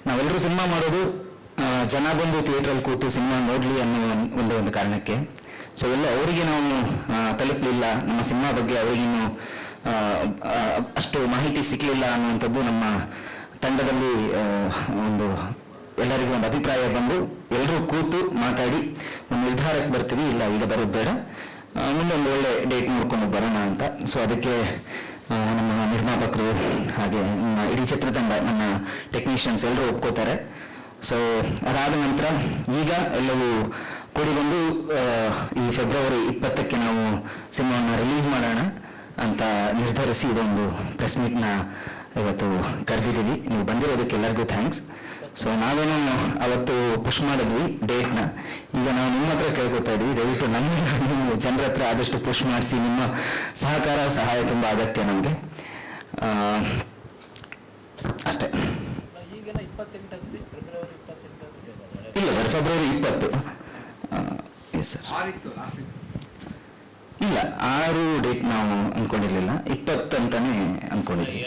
ನಾವೆಲ್ಲರೂ ಸಿನಿಮಾ ಮಾಡೋದು ಜನ ಬಂದು ಥಿಯೇಟ್ರಲ್ಲಿ ಕೂತು ಸಿನಿಮಾ ನೋಡಲಿ ಅನ್ನೋ ಒಂದು ಕಾರಣಕ್ಕೆ. ಸೊ ಎಲ್ಲ ಅವರಿಗೆ ನಾವು ತಲುಪಲಿಲ್ಲ, ನಮ್ಮ ಸಿನಿಮಾ ಬಗ್ಗೆ ಅವರಿಗಿನ್ನೂ ಅಷ್ಟು ಮಾಹಿತಿ ಸಿಗಲಿಲ್ಲ ಅನ್ನುವಂಥದ್ದು ನಮ್ಮ ತಂಡದಲ್ಲಿ ಒಂದು ಎಲ್ಲರಿಗೂ ಒಂದು ಅಭಿಪ್ರಾಯ ಬಂದು ಎಲ್ಲರೂ ಕೂತು ಮಾತಾಡಿ ಒಂದು ನಿರ್ಧಾರಕ್ಕೆ ಬರ್ತೀವಿ, ಇಲ್ಲ ಈಗ ಬರೋದು ಬೇಡ, ಮುಂದೆ ಒಂದು ಒಳ್ಳೆ ಡೇಟ್ ನೋಡ್ಕೊಂಡು ಬರೋಣ ಅಂತ. ಸೊ ಅದಕ್ಕೆ ನಮ್ಮ ನಿರ್ಮಾಪಕರು ಹಾಗೆ ನಮ್ಮ ಇಡೀ ಚಿತ್ರತಂಡ, ನಮ್ಮ ಟೆಕ್ನಿಷಿಯನ್ಸ್ ಎಲ್ಲರೂ ಒಪ್ಕೋತಾರೆ. ಸೊ ಅದಾದ ನಂತರ ಈಗ ಎಲ್ಲವೂ ಕೂಡಿ ಬಂದು ಈ ಫೆಬ್ರವರಿ 20ಕ್ಕೆ ನಾವು ಸಿನಿಮಾವನ್ನು ರಿಲೀಸ್ ಮಾಡೋಣ ಅಂತ ನಿರ್ಧರಿಸಿ ಇದೊಂದು ಪ್ರೆಸ್ ಮೀಟ್ನ ಇವತ್ತು ಕರೆದಿದ್ದೀವಿ. ನೀವು ಬಂದಿರೋದಕ್ಕೆ ಎಲ್ಲರಿಗೂ ಥ್ಯಾಂಕ್ಸ್. ಸೊ ನಾವೇನೋ ಅವತ್ತು ಪುಷ್ ಮಾಡಿದ್ವಿ ಡೇಟ್ನ, ಈಗ ನಾವು ನಿಮ್ಮ ಹತ್ರ ಕೇಳ್ಕೊತಾ ಇದ್ವಿ, ದಯವಿಟ್ಟು ನೀವು ಜನರ ಹತ್ರ ಆದಷ್ಟು ಪುಷ್ ಮಾಡಿಸಿ. ನಿಮ್ಮ ಸಹಕಾರ ಸಹಾಯ ತುಂಬ ಅಗತ್ಯ ನಮಗೆ, ಅಷ್ಟೇ. ಇಲ್ಲ ಸರ್, ಫೆಬ್ರವರಿ 20. Yes sir. ಇಲ್ಲ, 6 ಡೇಟ್ ನಾವು ಅಂದ್ಕೊಂಡಿರ್ಲಿಲ್ಲ, 20 ಅಂತಾನೆ ಅಂದ್ಕೊಂಡಿದ್ವಿ.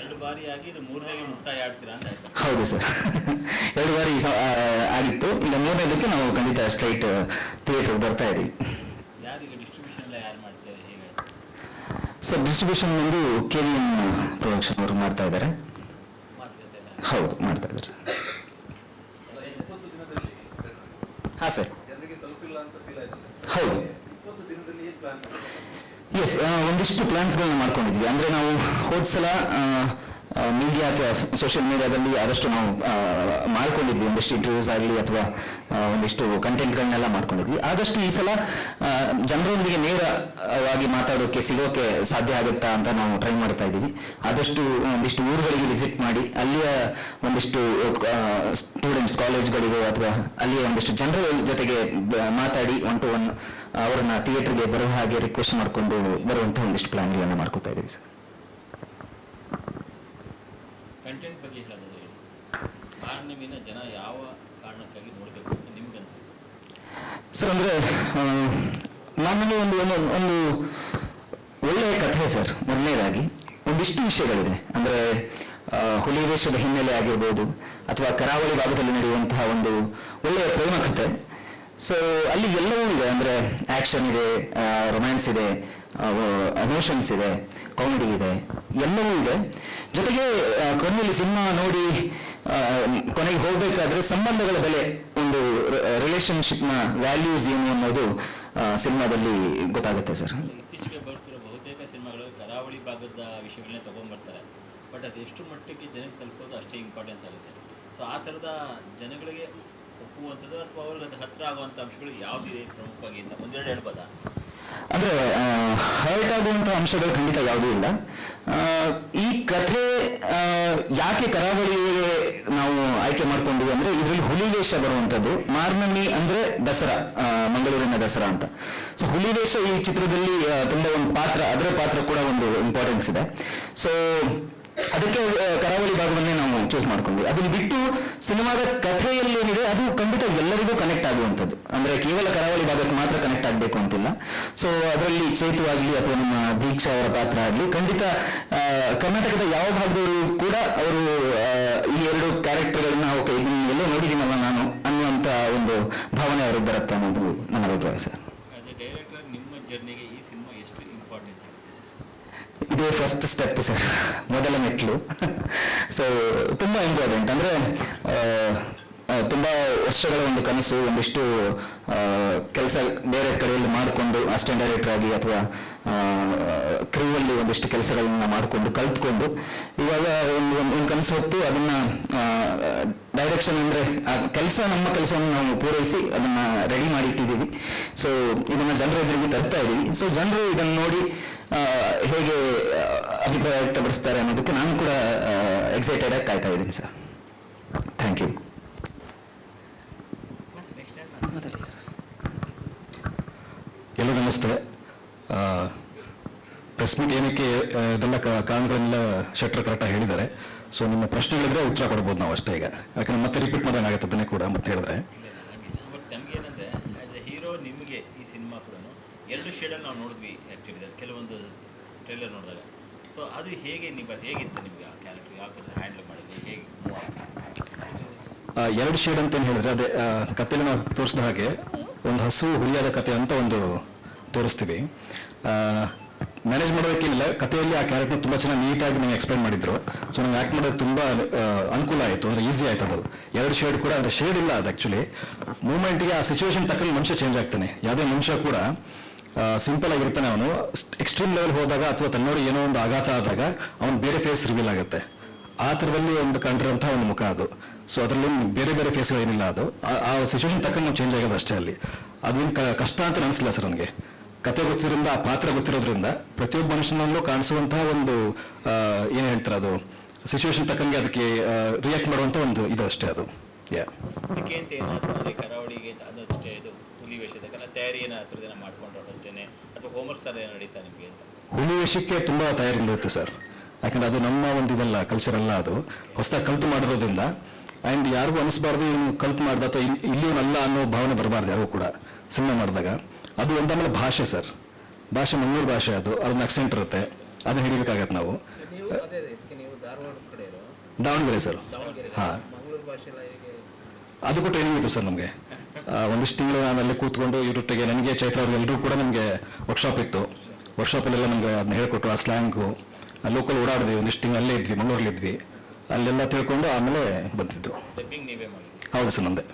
ಹೌದು ಸರ್, 2 ಬಾರಿ ಆಗಿತ್ತು. ಈಗ 3ನೇದಕ್ಕೆ ನಾವು ಖಂಡಿತ ಸ್ಟ್ರೈಟ್ ಥಿಯೇಟರ್ ಬರ್ತಾ ಇದ್ದೀವಿ. ಸರ್ ಡಿಸ್ಟ್ರಿಬ್ಯೂಷನ್ ಒಂದು KVN ಪ್ರೊಡಕ್ಷನ್ ಅವರು ಮಾಡ್ತಾ ಇದ್ದಾರೆ. ಹೌದು, ಮಾಡ್ತಾ ಇದ್ದಾರೆ. ಹಾಂ ಸರ್, ಹೌದು. ಎಸ್, ಒಂದಿಷ್ಟು ಪ್ಲಾನ್ಸ್ಗಳನ್ನ ಮಾಡ್ಕೊಂಡಿದ್ವಿ. ಅಂದರೆ ನಾವು ಹೋದ ಸಲ ಮೀಡಿಯಾ ಅಥವಾ ಸೋಷಿಯಲ್ ಮೀಡಿಯಾದಲ್ಲಿ ಆದಷ್ಟು ನಾವು ಮಾಡ್ಕೊಂಡಿದ್ವಿ, ಒಂದಿಷ್ಟು ಇಂಟರ್ವ್ಯೂಸ್ ಆಗಲಿ ಅಥವಾ ಒಂದಿಷ್ಟು ಕಂಟೆಂಟ್ಗಳನ್ನೆಲ್ಲ ಮಾಡ್ಕೊಂಡಿದ್ವಿ. ಆದಷ್ಟು ಈ ಸಲ ಜನರೊಂದಿಗೆ ನೇರವಾಗಿ ಮಾತಾಡೋಕ್ಕೆ ಸಿಗೋಕ್ಕೆ ಸಾಧ್ಯ ಆಗುತ್ತಾ ಅಂತ ನಾವು ಟ್ರೈ ಮಾಡ್ತಾ ಇದ್ದೀವಿ. ಆದಷ್ಟು ಒಂದಿಷ್ಟು ಊರುಗಳಿಗೆ ವಿಸಿಟ್ ಮಾಡಿ ಅಲ್ಲಿಯ ಒಂದಿಷ್ಟು ಸ್ಟೂಡೆಂಟ್ಸ್, ಕಾಲೇಜ್ಗಳಿಗೂ ಅಥವಾ ಅಲ್ಲಿಯ ಒಂದಿಷ್ಟು ಜನರ ಜೊತೆಗೆ ಮಾತಾಡಿ 1 to 1 ಅವರನ್ನ ಥಿಯೇಟರ್ಗೆ ಬರುವ ಹಾಗೆ ರಿಕ್ವೆಸ್ಟ್ ಮಾಡಿಕೊಂಡು ಬರುವಂಥ ಒಂದಿಷ್ಟು ಪ್ಲಾನ್ಗಳನ್ನು ಮಾಡ್ಕೊತಾ ಇದ್ದೀವಿ ಸರ್. ಕಂಟೆಂಟ್ ಬಗ್ಗೆ ಹೇಳೋದಾದ್ರೆ ಮಾರ್ನಮಿನ ಜನ ಯಾವ ಕಾರಣಕ್ಕಾಗಿ ನೋಡಬೇಕು ಅಂತ ನಿಮ್ಗೆ ಅನ್ಸುತ್ತೆ ಸರ್? ಅಂದರೆ ನಮ್ಮಲ್ಲಿ ಒಂದು ಒಳ್ಳೆಯ ಕಥೆ ಸರ್. ಮೊದಲನೇದಾಗಿ ಒಂದಿಷ್ಟು ವಿಷಯಗಳಿದೆ. ಅಂದರೆ ಹುಲಿ ವೇಷದ ಹಿನ್ನೆಲೆ ಆಗಿರ್ಬೋದು ಅಥವಾ ಕರಾವಳಿ ಭಾಗದಲ್ಲಿ ನಡೆಯುವಂತಹ ಒಂದು ಒಳ್ಳೆಯ ಪ್ರೇಮ ಕಥೆ. ಸೊ ಅಲ್ಲಿ ಎಲ್ಲವೂ ಇದೆ. ಅಂದರೆ ಆ್ಯಕ್ಷನ್ ಇದೆ, ರೊಮ್ಯಾನ್ಸ್ ಇದೆ, ಎಮೋಷನ್ಸ್ ಇದೆ, ಕಾಮಿಡಿ ಇದೆ, ಎಲ್ಲವೂ ಇದೆ. ಜೊತೆಗೆ ಕೊನೆಯಲ್ಲಿ ಸಿನಿಮಾ ನೋಡಿ ಕೊನೆಗೆ ಹೋಗಬೇಕಾದ್ರೆ ಸಂಬಂಧಗಳ ಬೆಲೆ, ಒಂದು ರಿಲೇಷನ್ಶಿಪ್ನ ವ್ಯಾಲ್ಯೂಸ್ ಏನು ಅನ್ನೋದು ಸಿನಿಮಾದಲ್ಲಿ ಗೊತ್ತಾಗುತ್ತೆ ಸರ್. ಇತ್ತೀಚೆಗೆ ಬರ್ತಿರೋ ಬಹುತೇಕ ಸಿನಿಮಾಗಳು ಕರಾವಳಿ ಭಾಗದ ವಿಷಯಗಳನ್ನೇ ತಗೊಂಡ್ಬರ್ತಾರೆ, ಬಟ್ ಅದೆಷ್ಟು ಮಟ್ಟಿಗೆ ಜನಕ್ಕೆ ತಲುಪೋದು ಅಷ್ಟೇ ಇಂಪಾರ್ಟೆನ್ಸ್ ಆಗುತ್ತೆ. ಸೊ ಆ ಥರದ ಜನಗಳಿಗೆ ಒಪ್ಪುವಂಥದ್ದು ಅಥವಾ ಅವ್ರಿಗೆ ಅದು ಹತ್ತಿರ ಆಗುವಂಥ ಅಂಶಗಳು ಯಾವುದಿದೆ ಪ್ರಮುಖವಾಗಿ ಅಂತ ಒಂದೆರಡು ಹೇಳ್ಬೋದಾ? ಅಂದರೆ ಹರ್ಟ್ ಆಗುವಂಥ ಅಂಶಗಳು ಖಂಡಿತ ಯಾವುದೂ ಇಲ್ಲ. ಈ ಕಥೆ ಯಾಕೆ ಕರಾವಳಿಗೆ ನಾವು ಆಯ್ಕೆ ಮಾಡ್ಕೊಂಡ್ವಿ ಅಂದರೆ ಇದರಲ್ಲಿ ಹುಲಿವೇಷ ಬರುವಂಥದ್ದು. ಮಾರ್ನಮಿ ಅಂದರೆ ದಸರಾ, ಮಂಗಳೂರಿನ ದಸರಾ ಅಂತ. ಸೊ ಹುಲಿವೇಷ ಈ ಚಿತ್ರದಲ್ಲಿ ತುಂಬ ಒಂದು ಪಾತ್ರ, ಅದರ ಪಾತ್ರ ಕೂಡ ಒಂದು ಇಂಪಾರ್ಟೆನ್ಸ್ ಇದೆ. ಸೊ ಅದಕ್ಕೆ ಕರಾವಳಿ ಭಾಗವನ್ನೇ ನಾವು ಚೂಸ್ ಮಾಡ್ಕೊಂಡ್ವಿ. ಅದನ್ನು ಬಿಟ್ಟು ಸಿನಿಮಾದ ಕಥೆಯಲ್ಲಿ ಏನಿದೆ ಅದು ಖಂಡಿತ ಎಲ್ಲರಿಗೂ ಕನೆಕ್ಟ್ ಆಗುವಂಥದ್ದು. ಅಂದರೆ ಕೇವಲ ಕರಾವಳಿ ಭಾಗಕ್ಕೆ ಮಾತ್ರ ಕನೆಕ್ಟ್ ಆಗಬೇಕು ಅಂತಿಲ್ಲ. ಸೊ ಅದರಲ್ಲಿ ಚೇತು ಆಗಲಿ ಅಥವಾ ನಮ್ಮ ದೀಕ್ಷಾ ಅವರ ಪಾತ್ರ ಆಗಲಿ ಖಂಡಿತ ಕರ್ನಾಟಕದ ಯಾವ ಭಾಗದವರು ಕೂಡ ಅವರು ಈ 2 ಕ್ಯಾರೆಕ್ಟರ್ಗಳನ್ನ ಓಕೆ ಇದನ್ನ ಎಲ್ಲೋ ನೋಡಿದ್ದೀನಲ್ಲ ನಾನು ಅನ್ನುವಂಥ ಒಂದು ಭಾವನೆ ಅವ್ರಿಗೆ ಬರುತ್ತೆ ಅನ್ನೋದು ನನ್ನ ಅಭಿಪ್ರಾಯ ಸರ್. ಆಸ್ ಎ ಡೈರೆಕ್ಟರ್ ನಿಮ್ಮ ಜರ್ನಿಗೆ ಈ ಸಿನಿಮಾ ಎಷ್ಟು ಇಂಪಾರ್ಟೆನ್ಸ್ ಆಗುತ್ತೆ ಸರ್? ಇದೇ ಫಸ್ಟ್ ಸ್ಟೆಪ್ ಸರ್, ಮೊದಲ ಮೆಟ್ಲು. ಸೊ ತುಂಬ ಇಂಪಾರ್ಟೆಂಟ್. ಅಂದರೆ ತುಂಬ ವರ್ಷಗಳ ಒಂದು ಕನಸು, ಒಂದಿಷ್ಟು ಕೆಲಸ ಬೇರೆ ಕಡೆಯಲ್ಲಿ ಮಾಡಿಕೊಂಡು ಅಸಿಸ್ಟೆಂಟ್ ಡೈರೆಕ್ಟರ್ ಆಗಿ ಅಥವಾ ಕ್ರೀವಲ್ಲಿ ಒಂದಿಷ್ಟು ಕೆಲಸಗಳನ್ನ ಮಾಡಿಕೊಂಡು ಕಲ್ತ್ಕೊಂಡು ಇವಾಗ ಒಂದು ಕನಸು ಹೊತ್ತು ಅದನ್ನು ಡೈರೆಕ್ಷನ್ ಅಂದರೆ ಆ ಕೆಲಸ, ನಮ್ಮ ಕೆಲಸವನ್ನು ನಾವು ಪೂರೈಸಿ ಅದನ್ನು ರೆಡಿ ಮಾಡಿ ಇಟ್ಟಿದ್ದೀವಿ. ಸೊ ಇದನ್ನು ಜನರ ಎದುರಿಗೆ ತರ್ತಾ ಇದ್ದೀವಿ. ಸೊ ಜನರು ಇದನ್ನು ನೋಡಿ ಹೇಗೆ ಅಭಿಪ್ರಾಯ ವ್ಯಕ್ತಪಡಿಸ್ತಾರೆ ಅನ್ನೋದಕ್ಕೆ ನಾನು ಕೂಡ ಎಕ್ಸೈಟೆಡ್ ಆಗಿ ಕಾಯ್ತಾ ಇದ್ದೀನಿ ಸರ್. Thank you. ಎಲ್ಲ ನಮಸ್ತೆ. ಪ್ರೆಸ್ ಮೀಟ್ ಏನಕ್ಕೆ ಇದೆಲ್ಲ ಕಾರಣಗಳನ್ನೆಲ್ಲ ಶೆಟ್ಟರ್ ಕರೆಕ್ಟಾಗಿ ಹೇಳಿದ್ದಾರೆ. ಸೊ ನಿಮ್ಮ ಪ್ರಶ್ನೆಗಳಿದ್ರೆ ಉತ್ತರ ಕೊಡ್ಬೋದು ನಾವು ಅಷ್ಟೇ. ಈಗ ಯಾಕಂದ್ರೆ ಮತ್ತೆ ರಿಪೀಟ್ ಮಾಡೋದಾಗುತ್ತೆ ಅದನ್ನೇ ಕೂಡ ಮತ್ತೆ ಹೇಳಿದ್ರೆ. ಬಟ್ ನಮಗೇನಂದರೆ ಆ್ಯಸ್ ಎ ಹೀರೋ ನಿಮಗೆ ಈ ಸಿನಿಮಾ ಕೂಡ 2 ಶೇಡಲ್ಲಿ ನಾವು ನೋಡಿದ್ವಿ ಆ್ಯಕ್ಚುಲಿ ಕೆಲವೊಂದು ಟ್ರೇಲರ್ ನೋಡಿದಾಗ. ಸೊ ಅದು ಹೇಗಿತ್ತು ನಿಮಗೆ? ಆ ಕ್ಯಾರೆಕ್ಟರ್ ಯಾವ ಥರ ಹ್ಯಾಂಡಲ್ ಮಾಡಿದ್ವಿ, ಹೇಗೆ? ಎರಡು ಶೇಡ್ ಅಂತ ಏನು ಹೇಳಿದ್ರೆ ಅದೇ ಕಥೆಯಲ್ಲಿ ನಾವು ತೋರಿಸಿದ ಹಾಗೆ ಒಂದು ಹಸು ಹುಲಿಯಾದ ಕತೆ ಅಂತ ಒಂದು ತೋರಿಸ್ತೀವಿ. ಮ್ಯಾನೇಜ್ ಮಾಡೋದಕ್ಕೇನಿಲ್ಲ, ಕಥೆಯಲ್ಲಿ ಆ ಕ್ಯಾರೆಕ್ಟರ್ ತುಂಬ ಚೆನ್ನಾಗಿ ನೀಟಾಗಿ ನಂಗೆ ಎಕ್ಸ್ಪ್ಲೈನ್ ಮಾಡಿದ್ರು. ಸೊ ನಂಗೆ ಆ್ಯಕ್ಟ್ ಮಾಡೋದು ತುಂಬ ಅನುಕೂಲ ಆಯಿತು, ಅಂದರೆ ಈಸಿ ಆಯ್ತು. ಅದು ಎರಡು ಶೇಡ್ ಕೂಡ, ಅಂದರೆ ಶೇಡ್ ಇಲ್ಲ ಅದು ಆ್ಯಕ್ಚುಲಿ ಮೂಮೆಂಟ್ಗೆ ಆ ಸಿಚುವೇಶನ್ ತಕ್ಕಂಗೆ ಮನುಷ್ಯ ಚೇಂಜ್ ಆಗ್ತಾನೆ. ಯಾವುದೇ ಮನುಷ್ಯ ಕೂಡ ಸಿಂಪಲ್ ಆಗಿರ್ತಾನೆ, ಅವನು ಎಕ್ಸ್ಟ್ರೀಮ್ ಲೆವೆಲ್ ಹೋದಾಗ ಅಥವಾ ತನ್ನೋಡಿ ಏನೋ ಒಂದು ಆಘಾತ ಆದಾಗ ಅವನು ಬೇರೆ ಫೇಸ್ ರಿವೀಲ್ ಆಗುತ್ತೆ. ಆ ಥರದಲ್ಲಿ ಒಂದು ಕಂಡಿರೋಂಥ ಒಂದು ಮುಖ ಅದು. ಸೊ ಅದರಲ್ಲಿ ಬೇರೆ ಬೇರೆ ಫೇಸ್ಗಳು ಏನಿಲ್ಲ, ಅದು ಆ ಸಿಚುವೇಶನ್ ತಕ್ಕಂಗೆ ನಾವು ಚೇಂಜ್ ಆಗೋದು ಅಷ್ಟೇ. ಅಲ್ಲಿ ಅದೇನು ಕಷ್ಟ ಅಂತ ಅನಿಸಿಲ್ಲ ಸರ್ ನನಗೆ. ಕತೆ ಗೊತ್ತಿರೋದ್ರಿಂದ, ಆ ಪಾತ್ರ ಗೊತ್ತಿರೋದ್ರಿಂದ ಪ್ರತಿಯೊಬ್ಬ ಮನುಷ್ಯನಲ್ಲೂ ಕಾಣಿಸುವಂತಹ ಒಂದು ಏನು ಹೇಳ್ತಾರೆ, ಅದು ಸಿಚುವೇಶನ್ ತಕ್ಕಂಗೆ ಅದಕ್ಕೆ ರಿಯಾಕ್ಟ್ ಮಾಡುವಂಥ ಒಂದು ಇದು ಅಷ್ಟೇ ಅದು. ಅದಕ್ಕೆ ಅಂತ ಏನಾದರೂ ಅದೇ ಕರಾವಳಿಗೆ ಅದಷ್ಟೇ ಇದು ಹುಲಿ ವೇಷದ ತಯಾರಿ ಏನಾದರೂ ದಿನ ಮಾಡ್ಕೊಂಡ್ರು ಅಷ್ಟೇನೆ, ಅಥವಾ ಹೋಮ್ವರ್ಕ್ಸ್ ಎಲ್ಲ ನಡೀತಾ ನಿಮಗೆ ಅಂತ? ಹುಲಿ ವೇಷಕ್ಕೆ ತುಂಬ ತಯಾರಿ ಇರುತ್ತೆ ಸರ್, ಯಾಕಂದ್ರೆ ಅದು ನಮ್ಮ ಒಂದು ಇದಲ್ಲ, ಕಲ್ಚರ್ ಅಲ್ಲ, ಅದು ಹೊಸದಾಗಿ ಕಲ್ತು ಮಾಡಿರೋದ್ರಿಂದ. ಆ್ಯಂಡ್ ಯಾರಿಗೂ ಅನಿಸ್ಬಾರ್ದು ಇನ್ನು ಕಲ್ತು ಮಾಡ್ದ ಅಥವಾ ಇಲ್ಲಿಯವನಲ್ಲ ಅನ್ನೋ ಭಾವನೆ ಬರಬಾರ್ದು ಯಾರಿಗೂ ಕೂಡ ಸಿನಿಮಾ ಮಾಡಿದಾಗ. ಅದು ಒಂದಾದ್ಮೇಲೆ ಭಾಷೆ ಸರ್, ಭಾಷೆ ಮಂಗಳೂರು ಭಾಷೆ, ಅದು ಅದನ್ನ ಅಕ್ಸೆಂಟ್ ಇರುತ್ತೆ, ಅದನ್ನ ಹಿಡಿಬೇಕಾಗತ್ತೆ ನಾವು. ದಾವಣಗೆರೆ ಸರ್. ಹಾಂ, ಅದಕ್ಕೂ ಟ್ರೈನಿಂಗ್ ಇತ್ತು ಸರ್ ನಮಗೆ. ಒಂದಿಷ್ಟು ತಿಂಗಳು ನಾನು ಅಲ್ಲಿ ಕೂತ್ಕೊಂಡು ಇವರೊಟ್ಟಿಗೆ, ನನಗೆ ಚೈತ್ರ ಅವ್ರಿಗೆ ಎಲ್ಲರೂ ಕೂಡ ನಮಗೆ ವರ್ಕ್ಶಾಪ್ ಇತ್ತು. ವರ್ಕ್ಶಾಪಲ್ಲೆಲ್ಲ ನಮಗೆ ಅದನ್ನ ಹೇಳ್ಕೊಟ್ರು, ಆ ಸ್ಲ್ಯಾಂಗು, ಲೋಕಲ್ ಓಡಾಡಿದ್ವಿ, ಒಂದಿಷ್ಟು ತಿಂಗಳು ಅಲ್ಲೇ ಇದ್ವಿ, ಮಂಗಳೂರಲ್ಲಿದ್ವಿ, ಅಲ್ಲೆಲ್ಲ ತಿಳ್ಕೊಂಡು ಆಮೇಲೆ ಬಂದಿದ್ದು. ಹೌದು ಸರ್, ನಂದೆ.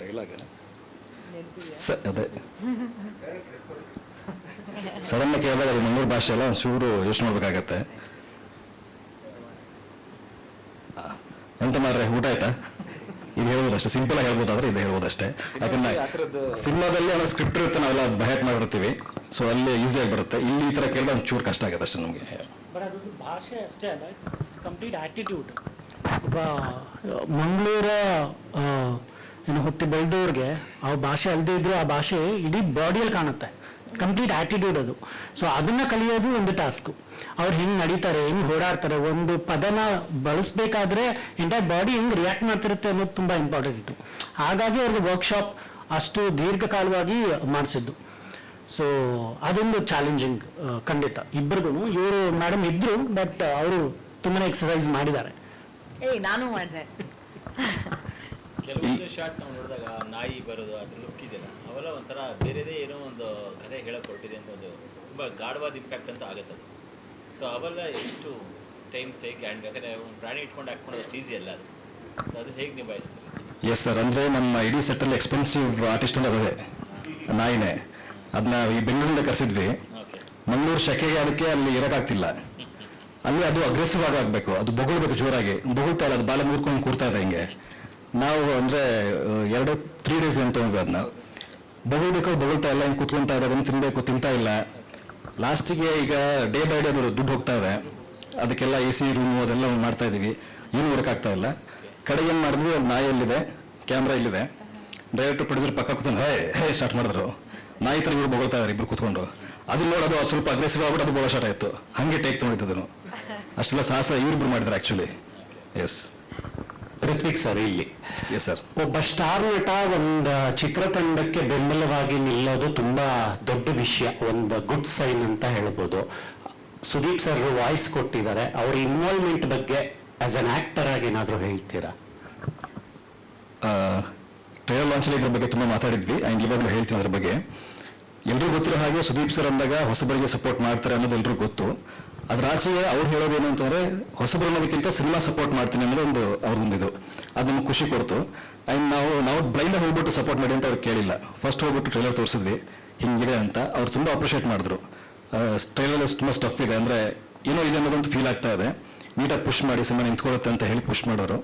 ಡೈಲಾಗ್ ಅದೇ ಸಡನ್ ಕೇಳಿದಾಗ ಅದು ಮಂಗಳೂರು ಭಾಷೆ ಎಲ್ಲ ಒಂಚೂರು ಯೋಚನೆ ಮಾಡ್ಬೇಕಾಗತ್ತೆ. ಎಂತ ಮಾರ್ರೆ, ಊಟ ಆಯ್ತಾ? ಇದು ಹೇಳ್ಬೋದಷ್ಟೇ, ಸಿಂಪಲ್ ಆಗಿ ಹೇಳ್ಬೋದಾದ್ರೆ ಇದು ಹೇಳ್ಬೋದಷ್ಟೇ. ಯಾಕಂದ್ರೆ ಸಿನಿಮಾದಲ್ಲಿ ಅನ್ನೋ ಸ್ಕ್ರಿಪ್ಟ್ ಇರುತ್ತೆ, ನಾವೆಲ್ಲ ಬಹ್ಯಾಟ್ ಮಾಡಿರ್ತೀವಿ, ಸೊ ಅಲ್ಲಿ ಈಸಿಯಾಗಿ ಬರುತ್ತೆ. ಇಲ್ಲಿ ಈ ಥರ ಕೇಳಿದ್ರೆ ಒಂಚೂರು ಕಷ್ಟ ಆಗುತ್ತೆ ಅಷ್ಟೇ ನಮಗೆ. ಭಾಷೆ ಅಷ್ಟೇ ಅಲ್ಲ, ಇಟ್ಸ್ ಕಂಪ್ಲೀಟ್ ಆಟಿಟ್ಯೂಡ್. ಒಬ್ಬ ಮಂಗಳೂರ ಏನು ಹುಟ್ಟಿ ಬೆಳೆದವ್ರಿಗೆ ಆ ಭಾಷೆ ಅಲ್ಲದೆ ಇದ್ರೂ ಆ ಭಾಷೆ ಇಡೀ ಬಾಡಿಯಲ್ಲಿ ಕಾಣುತ್ತೆ, ಕಂಪ್ಲೀಟ್ ಆಟಿಟ್ಯೂಡ್ ಅದು. ಸೊ ಅದನ್ನ ಕಲಿಯೋದು ಒಂದು ಟಾಸ್ಕು. ಅವ್ರು ಹಿಂಗೆ ನಡೀತಾರೆ, ಹಿಂಗೆ ಓಡಾಡ್ತಾರೆ, ಒಂದು ಪದನ ಬಳಸಬೇಕಾದ್ರೆ ಎಂಟೈರ್ ಬಾಡಿ ಹಿಂಗೆ ರಿಯಾಕ್ಟ್ ಮಾಡ್ತಿರುತ್ತೆ ಅನ್ನೋದು ತುಂಬ ಇಂಪಾರ್ಟೆಂಟ್ ಇತ್ತು. ಹಾಗಾಗಿ ಅವ್ರಿಗೆ ವರ್ಕ್ಶಾಪ್ ಅಷ್ಟು ದೀರ್ಘಕಾಲವಾಗಿ ಮಾಡಿಸಿದ್ದು. ಸೊ ಅದೊಂದು ಚಾಲೆಂಜಿಂಗ್ ಖಂಡಿತ ಇಬ್ಬರಿಗೂ. ಇವರು ಮೇಡಮ್ ಇದ್ರು, ಬಟ್ ಅವರು ತುಂಬಾ ಎಕ್ಸಸೈಸ್ ಮಾಡಿದ್ದಾರೆ. ನಾನು ಮಾಡಿದೆ. ಕೆಲವೊಂದು ಶಾರ್ಟ್ ನಾವು ನೋಡಿದಾಗ ನಾಯಿ ಬರೋದು, ಅದ್ರ ಲುಕ್ ಇದೆಯಲ್ಲ, ಅವೆಲ್ಲ ಒಂಥರ ಬೇರೆದೇ ಏನೋ ಒಂದು ಕಥೆ ಹೇಳಕ್ ಹೊರಟಿದೆ ಅಂತ ಒಂದು ತುಂಬ ಗಾಢವಾದ ಇಂಪ್ಯಾಕ್ಟ್ ಅಂತ ಆಗುತ್ತೆ. ಸೊ ಅವೆಲ್ಲ ಎಷ್ಟು ಟೈಮ್ ಸೇಕ್ ಆ್ಯಂಡ್ ಯಾಕಂದರೆ ಒಂದು ಪ್ರಾಣಿ ಇಟ್ಕೊಂಡು ಹಾಕ್ಕೊಳ್ಳೋದು ಅಷ್ಟು ಈಸಿ ಅಲ್ಲ ಅದು. ಸೊ ಅದು ಹೇಗೆ ನಿಭಾಯಿಸ್ತೀವಿ? ಎಸ್ ಸರ್, ಅಂದರೆ ನಮ್ಮ ಇಡೀ ಸೆಟ್ಟಲ್ಲಿ ಎಕ್ಸ್ಪೆನ್ಸಿವ್ ಆರ್ಟಿಸ್ಟ್ ಅಂತ ಅದೇ ನಾಯಿನೇ. ಅದನ್ನ ಈ ಬೆಂಗಳೂರಿಂದ ಕರೆಸಿದ್ವಿ. ಮಂಗಳೂರು ಶೆಕೆಗೆ ಅದಕ್ಕೆ ಅಲ್ಲಿ ಇರೋಕ್ಕಾಗ್ತಿಲ್ಲ. ಅಲ್ಲಿ ಅದು ಅಗ್ರೆಸಿವ್ ಆಗಬೇಕು, ಅದು ಬೊಗಳ್ಬೇಕು, ಜೋರಾಗಿ ಬೊಗಳ್ತಾ ಇಲ್ಲ, ಅದು ಬಾಲ ಮುರ್ಕೊಂಡು ಕೂರ್ತಾ ಇದೆ ಹಿಂಗೆ. ನಾವು ಅಂದರೆ 2-3 ಡೇಸ್ ಅಂತ ಹೋಗಿ ಅದನ್ನ ಬೊಗಳ್ಬೇಕು, ಬೊಗಳ್ತಾ ಇಲ್ಲ, ಹಿಂಗೆ ಕೂತ್ಕೊತಾ ಇದೆ, ಅದನ್ನು ತಿನ್ನಬೇಕು, ತಿಂತಾ ಇಲ್ಲ. ಲಾಸ್ಟಿಗೆ ಈಗ ಡೇ ಬೈ ಡೇ ಅದು ದುಡ್ಡು ಹೋಗ್ತಾ ಇದೆ, ಅದಕ್ಕೆಲ್ಲ AC ರೂಮು ಅದೆಲ್ಲ ಮಾಡ್ತಾ ಇದ್ದೀವಿ, ಏನು ಮಾಡೋಕ್ಕಾಗ್ತಾ ಇಲ್ಲ. ಕಡೆಗೆ ಏನು ಮಾಡಿದ್ವಿ, ಒಂದು ನಾಯಿ ಎಲ್ಲಿದೆ, ಕ್ಯಾಮ್ರಾ ಇಲ್ಲಿದೆ, ಡೈರೆಕ್ಟರ್ ಪ್ರೊಡ್ಯೂಸರ್ ಪಕ್ಕ ಕೂತ್ಕೊಂಡು ಹೇ ಸ್ಟಾರ್ಟ್ ಮಾಡಿದ್ರು. ನಾಯಿ ಥರ ಇವ್ರು ಬೊಗಳ್ತಾ ಇದ್ದಾರೆ ಇಬ್ರು ಕೂತ್ಕೊಂಡು. ಅದು ನೋಡೋದು ಅದು ಸ್ವಲ್ಪ ಅಗ್ರೆಸಿವ್ ಆಗ್ಬಿಟ್ಟು ಅದು ಬೋಳ ಸ್ಟಾರ್ಟ್ ಆಯಿತು, ಹಾಗೆ ಟೇಕ್ ತೊಗೊಂಡಿದ್ದನು. ಅಷ್ಟೆಲ್ಲ ಸಾಹಸ ಇವರಿಬ್ರು ಮಾಡಿದ್ರು ಆ್ಯಕ್ಚುಲಿ. ಎಸ್ ಋತ್ವಿಕ್ ಸರ್, ಇಲ್ಲಿ ಎಸ್ ಸರ್, ಒಬ್ಬ ಸ್ಟಾರ್ ನಟ ಒಂದು ಚಿತ್ರತಂಡಕ್ಕೆ ಬೆಂಬಲವಾಗಿ ನಿಲ್ಲೋದು ತುಂಬಾ ದೊಡ್ಡ ವಿಷಯ, ಒಂದು ಗುಡ್ ಸೈನ್ ಅಂತ ಹೇಳ್ಬೋದು. ಸುದೀಪ್ ಸರ್ ವಾಯ್ಸ್ ಕೊಟ್ಟಿದ್ದಾರೆ, ಅವ್ರ ಇನ್ವಾಲ್ವ್ಮೆಂಟ್ ಬಗ್ಗೆ ಆಸ್ ಅನ್ ಆಕ್ಟರ್ ಆಗಿ ಏನಾದರೂ ಹೇಳ್ತೀರಾ? ಟ್ರೈಲರ್ ಲಾಂಚಲ್ಲಿ ಇದ್ರ ಬಗ್ಗೆ ತುಂಬ ಮಾತಾಡಿದ್ವಿ, ಆ್ಯಂಡ್ ಇವಾಗಲೂ ಹೇಳ್ತೀನಿ ಅದ್ರ ಬಗ್ಗೆ. ಎಲ್ರಿಗೂ ಗೊತ್ತಿರೋ ಹಾಗೆ ಸುದೀಪ್ ಸರ್ ಅಂದಾಗ ಹೊಸಬರಿಗೆ ಸಪೋರ್ಟ್ ಮಾಡ್ತಾರೆ ಅನ್ನೋದು ಎಲ್ರಿಗೂ ಗೊತ್ತು. ಅದ್ರ ಆಚೆಗೆ ಅವ್ರು ಹೇಳೋದೇನು ಅಂತಂದರೆ, ಹೊಸಬರು ಅನ್ನೋದಕ್ಕಿಂತ ಸಿನಿಮಾ ಸಪೋರ್ಟ್ ಮಾಡ್ತೀನಿ ಅನ್ನೋದು ಒಂದು ಅವ್ರದ್ದೊಂದು ಇದು, ಅದು ನಮ್ಗೆ ಖುಷಿ ಕೊಡ್ತು. ಆ್ಯಂಡ್ ನಾವು ಬ್ಲೈಂಡಾಗಿ ಹೋಗ್ಬಿಟ್ಟು ಸಪೋರ್ಟ್ ಮಾಡಿ ಅಂತ ಅವ್ರು ಕೇಳಿಲ್ಲ. ಫಸ್ಟ್ ಹೋಗ್ಬಿಟ್ಟು ಟ್ರೈಲರ್ ತೋರಿಸಿದ್ವಿ ಹಿಂಗಿದೆ ಅಂತ, ಅವ್ರು ತುಂಬ ಅಪ್ರಿಷಿಯೇಟ್ ಮಾಡಿದ್ರು. ಟ್ರೈಲರ್ ತುಂಬ ಸ್ಟಫ್ ಇದೆ, ಅಂದರೆ ಏನೋ ಇದೆ ಅನ್ನೋದೊಂದು ಫೀಲ್ ಆಗ್ತಾ ಇದೆ, ನೀಟಾಗಿ ಪುಷ್ ಮಾಡಿ ಸಿನಿಮಾ ನಿಂತ್ಕೊಳ್ಳುತ್ತೆ ಅಂತ ಹೇಳಿ ಪುಷ್ ಮಾಡೋರು.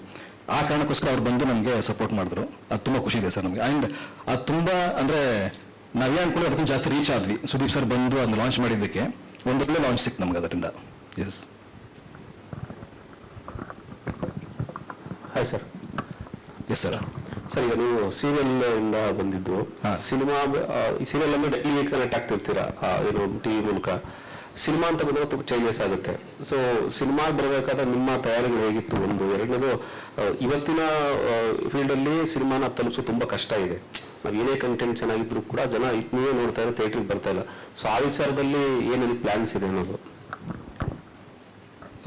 ಆ ಕಾರಣಕ್ಕೋಸ್ಕರ ಅವ್ರು ಬಂದು ನಮಗೆ ಸಪೋರ್ಟ್ ಮಾಡಿದ್ರು. ಅದು ತುಂಬ ಖುಷಿ ಇದೆ ಸರ್ ನಮಗೆ. ಆ್ಯಂಡ್ ಅದು ತುಂಬ ಅಂದರೆ ನಾವೇ ಅನ್ಕೊಂಡು ಅದಕ್ಕಿಂತ ಜಾಸ್ತಿ ರೀಚ್ ಆದ್ವಿ. ಸುದೀಪ್ ಸರ್ ಬಂದು ಅದನ್ನ ಲಾಂಚ್ ಮಾಡಿದ್ದಕ್ಕೆ ಒಂದೊಳ್ಳೆ ಲಾಂಚ್ ಸಿಕ್ತು ನಮ್ಗೆ ಅದರಿಂದ. Yes. Hi sir. Yes sir. Sir, ಈಗ ನೀವು ಸೀರಿಯಲ್ ಇಂದ ಬಂದಿದ್ದು, ಸಿನಿಮಾ ಈ ಸೀರಿಯಲ್ ಅನ್ನು ಡೈಲಿ ಕನೆಕ್ಟ್ ಆಗ್ತಿರ್ತೀರಾ ಏನು ಟಿವಿ ಮೂಲಕ. ಸಿನಿಮಾ ಅಂತ ಬಂದಾಗ ತುಂಬ ಚೇಂಜಸ್ ಆಗುತ್ತೆ. ಸೊ ಸಿನಿಮಾ ಬರಬೇಕಾದ್ರೆ ನಿಮ್ಮ ತಯಾರಿಗಳು ಹೇಗಿತ್ತು? ಒಂದು ಎರಡನೇದು, ಇವತ್ತಿನ ಫೀಲ್ಡಲ್ಲಿ ಸಿನಿಮಾನ ತಲುಪಿಸೋದು ತುಂಬ ಕಷ್ಟ ಇದೆ. ನಾವು ಏನೇ ಕಂಟೆಂಟ್ ಚೆನ್ನಾಗಿದ್ರು ಕೂಡ ಜನ ನೀವೇ ನೋಡ್ತಾ ಇರೋ ಥಿಯೇಟ್ರಿಗೆ ಬರ್ತಾ ಇಲ್ಲ. ಸೊ ಆ ವಿಚಾರದಲ್ಲಿ ಏನೇನು ಪ್ಲಾನ್ಸ್ ಇದೆ ಅನ್ನೋದು.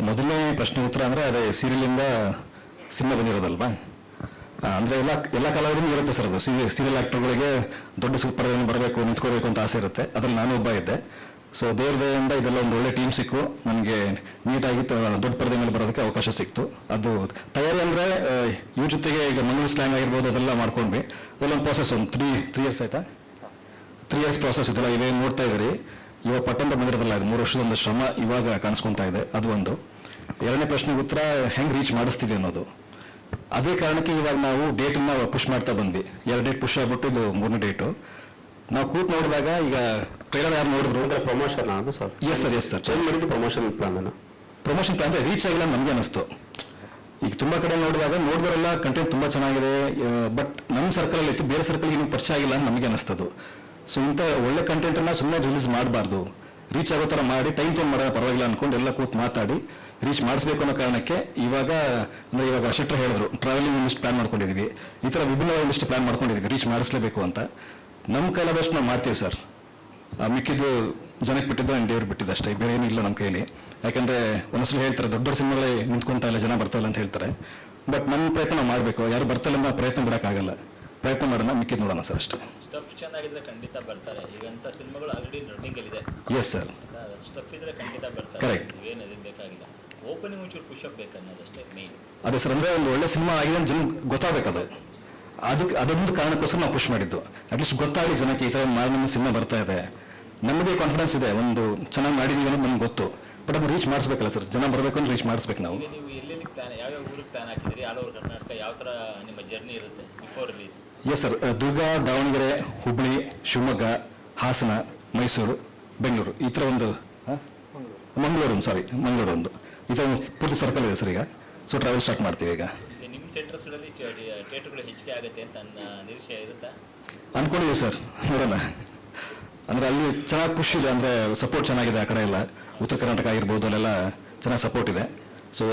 ಮೊದಲನೇ ಪ್ರಶ್ನೆ ಉತ್ತರ ಅಂದರೆ ಅದೇ ಸೀರಿಯಲಿಂದ ಸಿನಿಮಾ ಬಂದಿರೋದಲ್ವಾ. ಅಂದರೆ ಎಲ್ಲ ಕಲಾವಿದರಿಗೂ ಇರುತ್ತೆ ಸರ್ ಅದು. ಸೀರಿಯಲ್ ಆ್ಯಕ್ಟರ್ಗಳಿಗೆ ದೊಡ್ಡ ಪರದೆಯನ್ನು ಬರಬೇಕು, ನಿಂತ್ಕೋಬೇಕು ಅಂತ ಆಸೆ ಇರುತ್ತೆ. ಅದ್ರಲ್ಲಿ ನಾನು ಒಬ್ಬ ಇದ್ದೆ. ಸೊ ದೇವ್ರ ದಯೆಯಿಂದ ಇದೆಲ್ಲ ಒಂದು ಒಳ್ಳೆ ಟೀಮ್ ಸಿಕ್ಕು, ನನಗೆ ನೀಟಾಗಿ ದೊಡ್ಡ ಪರದೆ ಮೇಲೆ ಬರೋದಕ್ಕೆ ಅವಕಾಶ ಸಿಕ್ತು. ಅದು ತಯಾರಿ ಅಂದರೆ ಇವ್ರ ಜೊತೆಗೆ ಈಗ ಮಂಗಳೂರು ಸ್ಲ್ಯಾಂಗ್ ಆಗಿರ್ಬೋದು, ಅದೆಲ್ಲ ಮಾಡ್ಕೊಂಡ್ವಿ. ಅದೆಲ್ಲೊಂದು ಪ್ರಾಸೆಸ್, ಒಂದು ತ್ರೀ ಇಯರ್ಸ್ ಆಯ್ತಾ, 3 years ಪ್ರಾಸೆಸ್ ಇದೆಲ್ಲ ಇವೇನು ನೋಡ್ತಾ ಇದ್ದೀರಿ. ಇವಾಗ ಪಟ್ಟಂತ ಬಂದಿರೋದಲ್ಲ, ಇದು 3 ವರ್ಷದ ಒಂದು ಶ್ರಮ ಇವಾಗ ಕಾಣಿಸ್ಕೊತಾ ಇದೆ. ಅದು ಒಂದು. ಎರಡನೇ ಪ್ರಶ್ನೆಗೆ ಉತ್ತರ ಹೆಂಗೆ ರೀಚ್ ಮಾಡಿಸ್ತೀವಿ ಅನ್ನೋದು. ಅದೇ ಕಾರಣಕ್ಕೆ ಇವಾಗ ನಾವು ಡೇಟನ್ನು ಪುಷ್ ಮಾಡ್ತಾ ಬಂದ್ವಿ. 2 ಡೇಟ್ ಪುಷ್ ಆಗ್ಬಿಟ್ಟು ಇದು 3ನೇ ಡೇಟು. ನಾವು ಕೂತ್ ನೋಡಿದಾಗ ಈಗ ಟ್ರೈಲರ್ ಯಾರು ನೋಡಿದ್ರು ಅಂದರೆ ಪ್ರಮೋಷನ್ ಅದು ಸರ್? ಎಸ್ ಸರ್ ಚೇಂಜ್ ಮಾಡಿದ್ದು ಪ್ರಮೋಷನ್ ಪ್ಲಾನ್ ಅಂದರೆ ರೀಚ್ ಆಗಿಲ್ಲ ನಮಗೆ ಅನಿಸ್ತು. ಈಗ ತುಂಬ ಕಡೆ ನೋಡಿದವರೆಲ್ಲ ಕಂಟೆಂಟ್ ತುಂಬ ಚೆನ್ನಾಗಿದೆ, ಬಟ್ ನಮ್ಮ ಸರ್ಕಲಲ್ಲಿ ಇತ್ತು, ಬೇರೆ ಸರ್ಕಲ್ಗೆ ಇನ್ನೂ ಪರಿಚಯ ಆಗಿಲ್ಲ ಅಂತ ನಮಗೆ ಅನಿಸ್ತದು. ಸೊ ಇಂಥ ಒಳ್ಳೆ ಕಂಟೆಂಟನ್ನು ಸುಮ್ಮನೆ ರಿಲೀಸ್ ಮಾಡಬಾರ್ದು, ರೀಚ್ ಆಗೋ ಥರ ಮಾಡಿ ಟೈಮ್ ತೊಗೊಂಡು ಮಾಡೋಣ ಪರವಾಗಿಲ್ಲ ಅಂದ್ಕೊಂಡು ಎಲ್ಲ ಕೂತ್ ಮಾತಾಡಿ ರೀಚ್ ಮಾಡಿಸ್ಬೇಕು ಅನ್ನೋ ಕಾರಣಕ್ಕೆ ಇವಾಗ ಶೆಟ್ಟರ್ ಹೇಳಿದ್ರು ಟ್ರಾವೆಲಿಂಗ್ ಒಂದಿಷ್ಟು ಪ್ಲಾನ್ ಮಾಡ್ಕೊಂಡಿದ್ದೀವಿ, ಈ ಥರ ವಿಭಿನ್ನವಾಗಿ ಒಂದಿಷ್ಟು ಪ್ಲಾನ್ ಮಾಡ್ಕೊಂಡಿದ್ದೀವಿ, ರೀಚ್ ಮಾಡಿಸ್ಲೇಬೇಕು ಅಂತ. ನಮ್ಮ ಕೈಲಾದಷ್ಟು ನಾವು ಮಾಡ್ತೀವಿ ಸರ್. ಮಿಕ್ಕಿದ್ದು ಜನಕ್ಕೆ ಬಿಟ್ಟಿದ್ದು ಆ್ಯಂಡ್ ದೇವ್ರು ಬಿಟ್ಟಿದ್ದು ಅಷ್ಟೇ, ಬೇರೆ ಏನೂ ಇಲ್ಲ ನಮ್ಮ ಕೈಲಿ. ಯಾಕಂದರೆ ಒಂದೊಂದ್ಸಲ ಹೇಳ್ತಾರೆ ದೊಡ್ಡ ಸಿನಿಮಾಗಳೇ ನಿಂತ್ಕೊಳ್ತಾ ಇಲ್ಲ, ಜನ ಬರ್ತಾ ಇಲ್ಲ ಅಂತ ಹೇಳ್ತಾರೆ. ಬಟ್ ನಮ್ಮ ಪ್ರಯತ್ನ ನಾವು ಮಾಡಬೇಕು. ಯಾರು ಬರ್ತಾ ಇಲ್ಲ ಅಂತ ಪ್ರಯತ್ನ ಬಿಡೋಕ್ಕಾಗಲ್ಲ. ಪ್ರಯತ್ನ ಮಾಡೋಣ, ಮಿಕ್ಕಿದ್ದು ನೋಡೋಣ ಸರ್ ಅಷ್ಟೇ. ಸ್ಟಫ್ ಚೆನ್ನಾಗಿದ್ರೆ ಖಂಡಿತ ಬರ್ತಾರೆ. ಈಗಂತ ಸಿನಿಮಾಗಳು ಆಲ್ರೆಡಿ ರನ್ನಿಂಗಲ್ಲಿದೆ. ಎಸ್ ಸರ್, ಸ್ಟಫ್ ಇದ್ರೆ ಖಂಡಿತ ಬರ್ತಾರೆ. ಕರೆಕ್ಟ್. ಏನು ಅದಕ್ಕೆ ಬೇಕಾಗಿಲ್ಲ, ಓಪನಿಂಗ್ ಒಂಚೂರು ಪುಷಪ್ ಬೇಕನ್ನೋದಷ್ಟೇ ಮೇನ್. ಅದೇ ಸರ್, ಅಂದರೆ ಒಂದು ಒಳ್ಳೆ ಸಿನಿಮಾ ಆಗಿದೆ ಅಂತ ಜನ ಗೊತ್ತಾಗಬೇಕದು. ಅದೊಂದು ಕಾರಣಕ್ಕೋಸ್ಕರ ನಾವು ಪುಷ್ ಮಾಡಿದ್ದು. ಅಟ್ಲೀಸ್ಟ್ ಗೊತ್ತಾಗಲಿ ಜನಕ್ಕೆ ಈ ಥರ ನಮ್ಮ ಸಿನಿಮಾ ಬರ್ತಾ ಇದೆ. ನಮಗೆ ಕಾನ್ಫಿಡೆನ್ಸ್ ಇದೆ, ಒಂದು ಚೆನ್ನಾಗಿ ಮಾಡಿದೀವಿ ಅನ್ನೋದು ನಮ್ಗೆ ಗೊತ್ತು. ಬಟ್ ಅದು ರೀಚ್ ಮಾಡಿಸ್ಬೇಕಲ್ಲ ಸರ್, ಜನ ಬರಬೇಕು ಅಂದ್ರೆ ರೀಚ್ ಮಾಡಿಸ್ಬೇಕು ನಾವು. ಈಗ ನೀವು ಎಲ್ಲೆಲ್ಲಿ ಪ್ಲಾನ್, ಯಾವ್ಯಾವ ಊರಿಗೆ ಪ್ಲಾನ್ ಹಾಕಿದ್ರಿ? ಆಲ್ ಓವರ್ ಕರ್ನಾಟಕ ಯಾವ ಥರ ನಿಮ್ಮ ಜರ್ನಿ ಇರುತ್ತೆ ಬಿಫೋರ್ ರಿಲೀಸ್? ಎಸ್ ಸರ್, ದುರ್ಗ, ದಾವಣಗೆರೆ, ಹುಬ್ಬಳ್ಳಿ, ಶಿವಮೊಗ್ಗ, ಹಾಸನ, ಮೈಸೂರು, ಬೆಂಗಳೂರು, ಈ ಥರ ಒಂದು ಮಂಗಳೂರು ಒಂದು ಈ ಥರ ಒಂದು ಪೂರ್ತಿ ಸರ್ಕಲ್ ಇದೆ ಸರ್ ಈಗ. ಸೊ ಟ್ರಾವೆಲ್ ಸ್ಟಾರ್ಟ್ ಮಾಡ್ತೀವಿ ಈಗ. ನಿಮ್ಮ ಸೆಂಟರ್ಸ್ಗಳಲ್ಲಿ ಥಿಯೇಟರ್ಗಳು ಹೆಚ್ಚಿಗೆ ಆಗುತ್ತೆ ಅಂತ ನನ್ನ ನಿರೀಕ್ಷೆ ಇರುತ್ತಾ? ಅಂದ್ಕೊಂಡಿದ್ದೀವಿ ಸರ್, ನೋಡೋಣ. ಅಂದರೆ ಅಲ್ಲಿ ಚೆನ್ನಾಗಿ ಪುಷ್ ಇದೆ, ಅಂದರೆ ಸಪೋರ್ಟ್ ಚೆನ್ನಾಗಿದೆ ಆ ಕಡೆ ಎಲ್ಲ. ಉತ್ತರ ಕರ್ನಾಟಕ ಆಗಿರ್ಬೋದು, ಅಲ್ಲೆಲ್ಲ ಚೆನ್ನಾಗಿ ಸಪೋರ್ಟ್ ಇದೆ. ಸೊ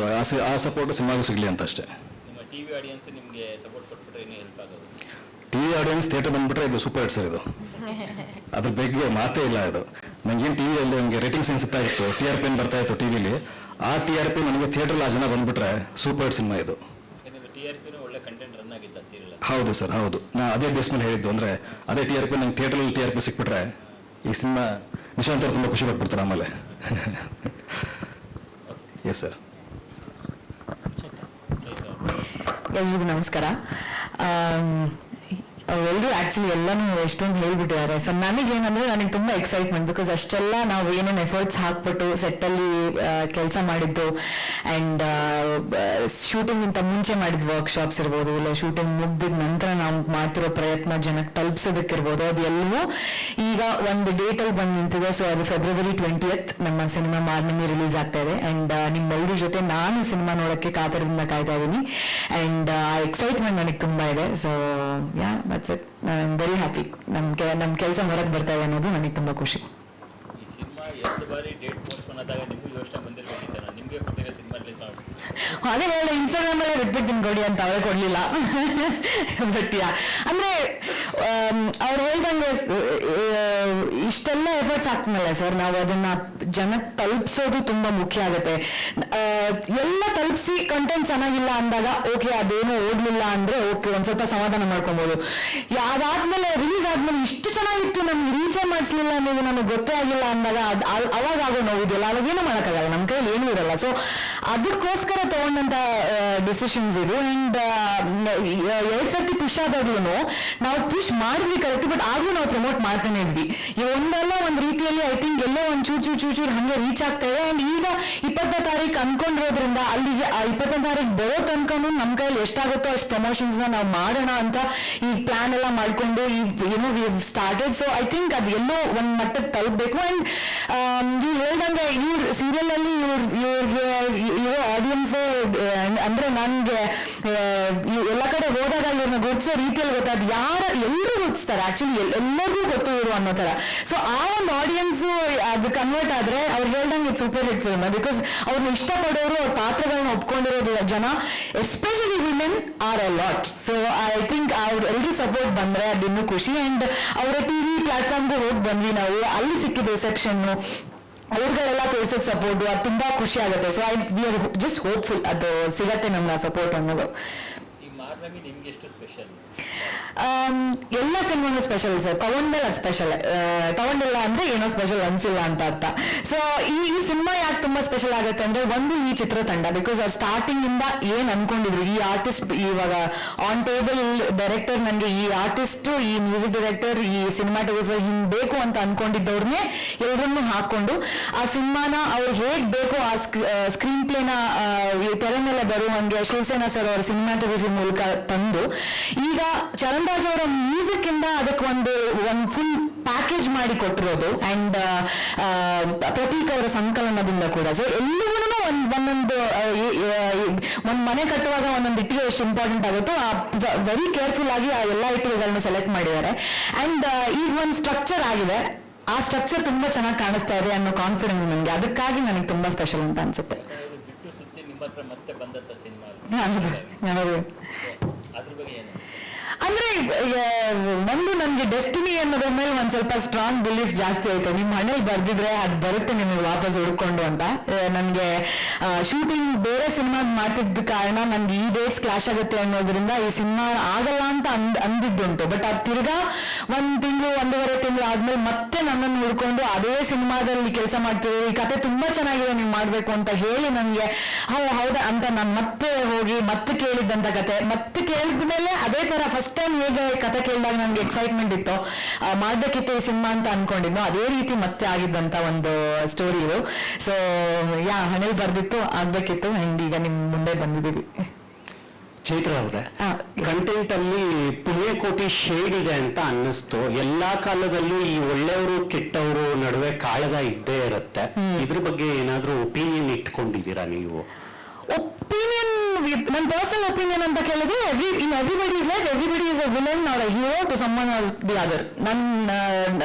ಆ ಸಪೋರ್ಟ್ ಸಿನಿಮಾಗೂ ಸಿಗಲಿ ಅಂತ ಅಷ್ಟೇ. ನಿಮ್ಮ ಟಿವಿ ಆಡಿಯನ್ಸ್ ನಿಮಗೆ ಸಪೋರ್ಟ್ ಕೊಟ್ಬಿಟ್ರೆ ಇನ್ನೂ ಹೆಲ್ಪ್ ಆಗೋದು. ಟಿವಿ ಆಡಿಯನ್ಸ್ ಥಿಯೇಟರ್ ಬಂದುಬಿಟ್ರೆ ಇದು ಸೂಪರ್ ಹಿಟ್ ಸರ್. ಇದು ಅದ್ರ ಬಗ್ಗೆ ಮಾತೇ ಇಲ್ಲ. ಇದು ನನಗೇನು ಟಿ ವಿಯಲ್ಲಿ ನನಗೆ ರೇಟಿಂಗ್ಸ್ ಏನು ಸಿಗ್ತಾ ಇತ್ತು, TRP ಬರ್ತಾ ಇತ್ತು ಟಿವಿಲಿ. ಆ TRP ನನಗೆ ಥಿಯೇಟ್ರಲ್ಲಿ ಆ ಜನ ಬಂದುಬಿಟ್ರೆ ಸೂಪರ್ ಹಿಟ್ ಸಿನಿಮಾ ಇದು. TRPನೂ ಒಳ್ಳೆ ಕಂಟೆಂಟ್ ರನ್ ಆಗಿದ್ದ ಸೀರಿಯಲ್. ಹೌದು ಸರ್, ಹೌದು. ನಾನು ಅದೇ ಬೇಸ್ ಮೇಲೆ ಹೇಳಿದ್ದು. ಅಂದರೆ ಅದೇ TRP ನಂಗೆ ಥಿಯೇಟ್ರಲ್ಲಿ TRP ಸಿಕ್ಬಿಟ್ರೆ ಈ ಸಿನಿಮಾ ನಿಶಾಂತ್ ಅವ್ರು ತುಂಬ ಖುಷಿ ಪಟ್ಬಿಡ್ತಾರೆ ಆಮೇಲೆ. Yes sir. ಎಲ್ರಿಗೂ ನಮಸ್ಕಾರ. ಎಲ್ಲರೂ ಆಕ್ಚುಲಿ ಎಲ್ಲನೂ ಎಷ್ಟೊಂದು ಹೇಳ್ಬಿಟ್ಟಿದ್ದಾರೆ. ಸೊ ನನಗೇನಂದ್ರೆ ನನಗೆ ತುಂಬಾ ಎಕ್ಸೈಟ್ಮೆಂಟ್, ಬಿಕಾಸ್ ಅಷ್ಟೆಲ್ಲ ನಾವು ಏನೇನು ಎಫರ್ಟ್ಸ್ ಹಾಕ್ಬಿಟ್ಟು ಸೆಟ್ಟಲ್ಲಿ ಕೆಲಸ ಮಾಡಿದ್ದು ಆ್ಯಂಡ್ ಶೂಟಿಂಗ್ ಇಂತ ಮುಂಚೆ ಮಾಡಿದ ವರ್ಕ್ಶಾಪ್ಸ್ ಇರ್ಬೋದು, ಇಲ್ಲ ಶೂಟಿಂಗ್ ಮುಗ್ದಿದ ನಂತರ ನಾವು ಮಾಡ್ತಿರೋ ಪ್ರಯತ್ನ ಜನಕ್ಕೆ ತಲುಪಿಸೋದಕ್ಕಿರ್ಬೋದು, ಅದು ಎಲ್ಲವೂ ಈಗ ಒಂದು ಡೇಟಲ್ಲಿ ಬಂದು ನಿಂತಿದೆ. ಸೊ ಅದು February 20th ನಮ್ಮ ಸಿನಿಮಾ ಮಾರ್ನಿಂಗ್ ರಿಲೀಸ್ ಆಗ್ತಾ ಇದೆ. ಆ್ಯಂಡ್ ನಿಮ್ಮೆಲ್ಲರ ಜೊತೆ ನಾನು ಸಿನಿಮಾ ನೋಡೋಕ್ಕೆ ಕಾತರದಿಂದ ಕಾಯ್ತಾ ಇದ್ದೀನಿ. ಆ್ಯಂಡ್ ಆ ಎಕ್ಸೈಟ್ಮೆಂಟ್ ನನಗೆ ತುಂಬಾ ಇದೆ. So yeah, that's it. I am very happy. ನಮ್ಮ ಕೆಲಸ ಹೊರಗೆ ಬರ್ತಾ ಇದೆ ಅನ್ನೋದು ನನಗೆ ತುಂಬ ಖುಷಿ. ಈ ಸಿನಿಮಾ 2 ಬಾರಿ ಡೇಟ್ ಪೋಸ್ಟ್ಪೋನ್ ಆದಾಗ ನಿಮಗೂ ಯೋಚನೆ ಬಂದಿರಬೇಕಿತ್ತು, ನಿಮಗೆ ಕೊಟ್ಟಿರೋ ಸಿನಿಮಾ ರಿಲೀಸ್ ಮಾಡ್ಬಿಟ್ಟು. ಅದೇ ಹೇಳಿ, ಇನ್ಸ್ಟಾಗ್ರಾಮಲ್ಲೇ ಬಿಟ್ಬಿಡ್ತೀನಿ ಕೊಡಿ ಅಂತ ಅವರೇ ಕೊಡಲಿಲ್ಲ. ಬಟ್ ಯಾ, ಅಂದರೆ ಅವ್ರು ಹೇಳ್ದಂಗೆ ಇಷ್ಟೆಲ್ಲ ಎಫರ್ಟ್ಸ್ ಆಗ್ತಿಲ್ಲ ಸರ್, ನಾವು ಅದನ್ನ ಜನಕ್ಕೆ ತಲುಪಿಸೋದು ತುಂಬ ಮುಖ್ಯ ಆಗುತ್ತೆ. ಎಲ್ಲ ತಲುಪಿಸಿ ಕಂಟೆಂಟ್ ಚೆನ್ನಾಗಿಲ್ಲ ಅಂದಾಗ ಓಕೆ, ಅದೇನೋ ಓದಲಿಲ್ಲ ಅಂದರೆ ಓಕೆ, ಒಂದು ಸ್ವಲ್ಪ ಸಮಾಧಾನ ಮಾಡ್ಕೊಬೋದು. ಅದಾದ್ಮೇಲೆ ರಿಲೀಸ್ ಆದ್ಮೇಲೆ ಇಷ್ಟು ಚೆನ್ನಾಗಿತ್ತು, ನಮ್ಗೆ ರೀಚೇ ಮಾಡಿಸ್ಲಿಲ್ಲ, ನೀವು ನಮಗೆ ಗೊತ್ತೇ ಆಗಿಲ್ಲ ಅಂದಾಗ ಅವಾಗ ಆಗೋ ನೋವಿದೆಯಲ್ಲ, ಅವಾಗ ಏನೂ ಮಾಡೋಕ್ಕಾಗಲ್ಲ, ನಮ್ಮ ಕೈಯಲ್ಲಿ ಏನೂ ಇರಲ್ಲ. ಸೊ ಅದಕ್ಕೋಸ್ಕರ ತಗೊಂಡಂತ ಡಿಸಿಷನ್ಸ್ ಇದು. ಅಂಡ್ 2 ಸರ್ತಿ ಪುಷ್ ಆದಾಗ್ಲೂ ನಾವು ಪುಷ್ ಮಾಡಿದ್ವಿ ಕರೆಕ್ಟ್, ಬಟ್ ಆದ್ರೂ ನಾವು ಪ್ರಮೋಟ್ ಮಾಡ್ತಾನೆ ಇದ್ವಿ. ಒಂದಲ್ಲ ಒಂದು ರೀತಿಯಲ್ಲಿ ಐ ಥಿಂಕ್ ಎಲ್ಲೋ ಒಂದು ಚೂರು ಹಂಗೆ ರೀಚ್ ಆಗ್ತಾ ಇದೆ. ಅಂಡ್ ಈಗ 20ನೇ ತಾರೀಕು ಅನ್ಕೊಂಡಿರೋದ್ರಿಂದ ಅಲ್ಲಿಗೆ ಆ 20ನೇ ತಾರೀಕು ಬರೋ ತನಕನೂ ನಮ್ಮ ಕೈಯಲ್ಲಿ ಎಷ್ಟಾಗುತ್ತೋ ಅಷ್ಟು ಪ್ರಮೋಷನ್ಸ್ ನಾವು ಮಾಡೋಣ ಅಂತ ಈ ಪ್ಲಾನ್ ಎಲ್ಲ ಮಾಡ್ಕೊಂಡು we started. So I think ಅದು ಎಲ್ಲೋ ಒಂದು ಮಟ್ಟಕ್ಕೆ ತಲುಪಬೇಕು. ಅಂಡ್ ನೀವು ಹೇಳ್ದಂಗೆ ಇವ್ರ ಸೀರಿಯಲ್ ಅಲ್ಲಿ ಇರೋ ಆಡಿಯನ್ಸ್ ಅಂದ್ರೆ ನನ್ಗೆ ಎಲ್ಲ ಕಡೆ ಹೋದಾಗ ಇವ್ರನ್ನ ಗುರುತಿಸೋ ರೀತಿಯಲ್ಲಿ ಗೊತ್ತಾದ ಎಲ್ಲರೂ ಗುರುತಿಸ್ತಾರೆ. ಆಕ್ಚುಲಿ ಎಲ್ಲರಿಗೂ ಗೊತ್ತು ಇವರು ಅನ್ನೋ ತರ. ಸೊ ಆ ಒಂದು ಆಡಿಯನ್ಸ್ ಅದು ಕನ್ವರ್ಟ್ ಆದ್ರೆ ಅವ್ರು ಹೇಳ್ದಂಗೆ ಇದು ಸೂಪರ್ ಹಿಟ್ ಫಿಲ್ಮ್, ಬಿಕಾಸ್ ಅವ್ರನ್ನ ಇಷ್ಟಪಡೋರು ಅವ್ರ ಪಾತ್ರಗಳನ್ನ ಒಪ್ಕೊಂಡಿರೋದು ಜನ, especially women are a lot. So I think ಅವ್ರ ಎಲ್ರೂ ಸಪೋರ್ಟ್ ಬಂದ್ರೆ ಅದು ಇನ್ನೂ ಖುಷಿ. ಅಂಡ್ ಅವರ ಟಿವಿ ಪ್ಲಾಟ್ಫಾರ್ಮ್ಗೆ ಹೋಗಿ ಬಂದ್ವಿ ನಾವು, ಅಲ್ಲಿ ಸಿಕ್ಕಿದ ರಿಸೆಪ್ಷನ್, ಅವ್ರಿಗೆಲ್ಲ ತೋರಿಸಿದ ಸಪೋರ್ಟ್, ಅದು ತುಂಬಾ ಖುಷಿ ಆಗುತ್ತೆ. So we are just hopeful ಅದು ಸಿಗತ್ತೆ ನಮ್ಮ ಸಪೋರ್ಟ್ ಅನ್ನೋದು. ಈ ಮಾರ್ನಮಿ ನಿಮ್ಗೆ ಎಷ್ಟು ಸ್ಪೆಷಲ್? ಎಲ್ಲ ಸಿನಿಮಾನು ಸ್ಪೆಷಲ್ ಸರ್, ತಗೊಂಡ್ಮೇಲೆ ಅದು ಸ್ಪೆಷಲ್, ತಗೊಂಡಿಲ್ಲ ಅಂದ್ರೆ ಏನೋ ಸ್ಪೆಷಲ್ ಅನ್ಸಿಲ್ಲ ಅಂತ ಅರ್ಥ. ಸೊ ಈ ಸಿನಿಮಾ ಯಾಕೆ ತುಂಬಾ ಸ್ಪೆಷಲ್ ಆಗುತ್ತೆ ಅಂದ್ರೆ, ಒಂದು ಈ ಚಿತ್ರತಂಡ, ಬಿಕಾಸ್ ಅವ್ರು ಸ್ಟಾರ್ಟಿಂಗ್ ಇಂದ ಏನ್ ಅನ್ಕೊಂಡಿದ್ರು, ಈ ಆರ್ಟಿಸ್ಟ್ ಇವಾಗ ಆನ್ ಟೇಬಲ್ ಡೈರೆಕ್ಟರ್ ನನಗೆ ಈ ಆರ್ಟಿಸ್ಟ್, ಈ ಮ್ಯೂಸಿಕ್ ಡೈರೆಕ್ಟರ್, ಈ ಸಿನಿಮಾಟೋಗ್ರಫರ್ ಹಿಂಗ್ ಬೇಕು ಅಂತ ಅನ್ಕೊಂಡಿದ್ದವ್ರನ್ನೇ ಎಲ್ಲರನ್ನೂ ಹಾಕೊಂಡು ಆ ಸಿನಿಮಾನ ಅವ್ರು ಹೇಗ್ ಬೇಕು ಆ ಸ್ಕ್ರೀನ್ ಪ್ಲೇನ ತೆರೆ ಮೇಲೆ ಬರುವಂಗೆ ಶಿವಸೇನಾ ಸರ್ ಅವರ ಸಿನಿಮಾಟೋಗ್ರಫಿ ಮೂಲಕ ತಂದು, ಈಗ ಚರಣ್ ರಾಜ್ ಅವರ ಮ್ಯೂಸಿಕ್ ಇಂದ ಅದಕ್ಕೆ ಒಂದು ಫುಲ್ ಪ್ಯಾಕೇಜ್ ಮಾಡಿ ಕೊಟ್ಟಿರೋದು, ಅಂಡ್ ಪ್ರತೀಕ್ ಅವರ ಸಂಕಲನದಿಂದ ಕೂಡ. ಸೊ ಎಲ್ಲವನ್ನೂ ಒಂದೊಂದು ಮನೆ ಕಟ್ಟುವಾಗ ಒಂದೊಂದು ಇಟ್ಟಿಗೆ ಎಷ್ಟು ಇಂಪಾರ್ಟೆಂಟ್ ಆಗುತ್ತೋ ವೆರಿ ಕೇರ್ಫುಲ್ ಆಗಿ ಆ ಎಲ್ಲ ಇಟ್ಟಿಗೆಗಳನ್ನ ಸೆಲೆಕ್ಟ್ ಮಾಡಿದ್ದಾರೆ. ಅಂಡ್ ಈಗ ಒಂದು ಸ್ಟ್ರಕ್ಚರ್ ಆಗಿದೆ, ಆ ಸ್ಟ್ರಕ್ಚರ್ ತುಂಬಾ ಚೆನ್ನಾಗಿ ಕಾಣಿಸ್ತಾ ಇದೆ ಅನ್ನೋ ಕಾನ್ಫಿಡೆನ್ಸ್ ನನಗೆ, ಅದಕ್ಕಾಗಿ ನನಗೆ ತುಂಬಾ ಸ್ಪೆಷಲ್ ಅಂತ ಅನ್ಸುತ್ತೆ. ಬಿಟ್ಟು ಸುತ್ತಿ ನಿಮ್ಮ ಹತ್ರ ಮತ್ತೆ ಬಂದತ್ತ ಸಿನಿಮಾ, ಹೌದು. ಅದ್ರ ಬಗ್ಗೆ ಏನು ಅಂದ್ರೆ ಒಂದು ನನ್ಗೆ ಡೆಸ್ಟಿನಿ ಅನ್ನೋದ್ರ ಮೇಲೆ ಒಂದ್ ಸ್ವಲ್ಪ ಸ್ಟ್ರಾಂಗ್ ಬಿಲೀಫ್ ಜಾಸ್ತಿ ಆಯ್ತು. ನಿಮ್ ಮನೇಲಿ ಬರ್ದಿದ್ರೆ ಅದು ಬರುತ್ತೆ ನಿಮಗೆ ವಾಪಸ್ ಹುಡ್ಕೊಂಡು ಅಂತ. ನನ್ಗೆ ಶೂಟಿಂಗ್ ಬೇರೆ ಸಿನಿಮಾ ಮಾಡ್ತಿದ್ದ ಕಾರಣ ನನ್ಗೆ ಈ ಡೇಟ್ಸ್ ಕ್ಲಾಶ್ ಆಗುತ್ತೆ ಅನ್ನೋದ್ರಿಂದ ಈ ಸಿನಿಮಾ ಆಗಲ್ಲ ಅಂತ ಅಂದಿದ್ದುಂಟು. ಬಟ್ ಅದು ತಿರ್ಗಾ 1 ತಿಂಗಳು 1.5 ತಿಂಗಳು ಆದ್ಮೇಲೆ ಮತ್ತೆ ನನ್ನನ್ನು ಹುಡ್ಕೊಂಡು ಅದೇ ಸಿನಿಮಾದಲ್ಲಿ ಕೆಲಸ ಮಾಡ್ತಿದ್ರು, ಈ ಕತೆ ತುಂಬಾ ಚೆನ್ನಾಗಿದೆ ನೀವು ಮಾಡ್ಬೇಕು ಅಂತ ಹೇಳಿ ನನ್ಗೆ ಹೌದಾ ಅಂತ ನಾನು ಮತ್ತೆ ಹೋಗಿ ಮತ್ತೆ ಕೇಳಿದ್ದಂತ ಕತೆ, ಮತ್ತೆ ಕೇಳಿದ್ಮೇಲೆ ಅದೇ ತರ ಫಸ್ಟ್ ಟೈಮ್ ಹೇಗೆ ಕತೆ ಕೇಳಿದಾಗ ನನ್ಗೆ ಎಕ್ಸೈಟ್ಮೆಂಟ್ ಇತ್ತು, ಮಾಡ್ಬೇಕಿತ್ತು ಈ ಸಿನಿಮಾ ಅಂತ ಅನ್ಕೊಂಡಿದ್ನು, ಅದೇ ರೀತಿ ಮತ್ತೆ ಆಗಿದ್ದಂತ ಒಂದು ಸ್ಟೋರಿ ಇದು. ಸೊ ಹಣೆಲ್ ಬರ್ದಿತ್ತು, ಆಗ್ಬೇಕಿತ್ತು, ಅಂಡ್ ಈಗ ನಿಮ್ ಮುಂದೆ ಬಂದಿದ್ದೀವಿ. ಚೈತ್ರ ಅವರೇ, ಕಂಟೆಂಟ್ ಅಲ್ಲಿ ಪುಣ್ಯಕೋಟಿ ಶೇಡ್ ಇದೆ ಅಂತ ಅನ್ನಿಸ್ತು. ಎಲ್ಲಾ ಕಾಲದಲ್ಲೂ ಈ ಒಳ್ಳೆಯವರು ಕೆಟ್ಟವರು ನಡುವೆ ಕಾಳಗ ಇದ್ದೇ ಇರುತ್ತೆ. ಇದ್ರ ಬಗ್ಗೆ ಏನಾದ್ರೂ ಒಪಿನಿಯನ್ ಇಟ್ಕೊಂಡಿದ್ದೀರಾ ನೀವು? ಒಪಿನಿಯನ್, ನನ್ನ ಪರ್ಸನಲ್ ಒಪಿನಿಯನ್ ಅಂತ ಕೇಳಿದ್ರೆ, in everybody is like everybody is a villain or a hero to someone or the other.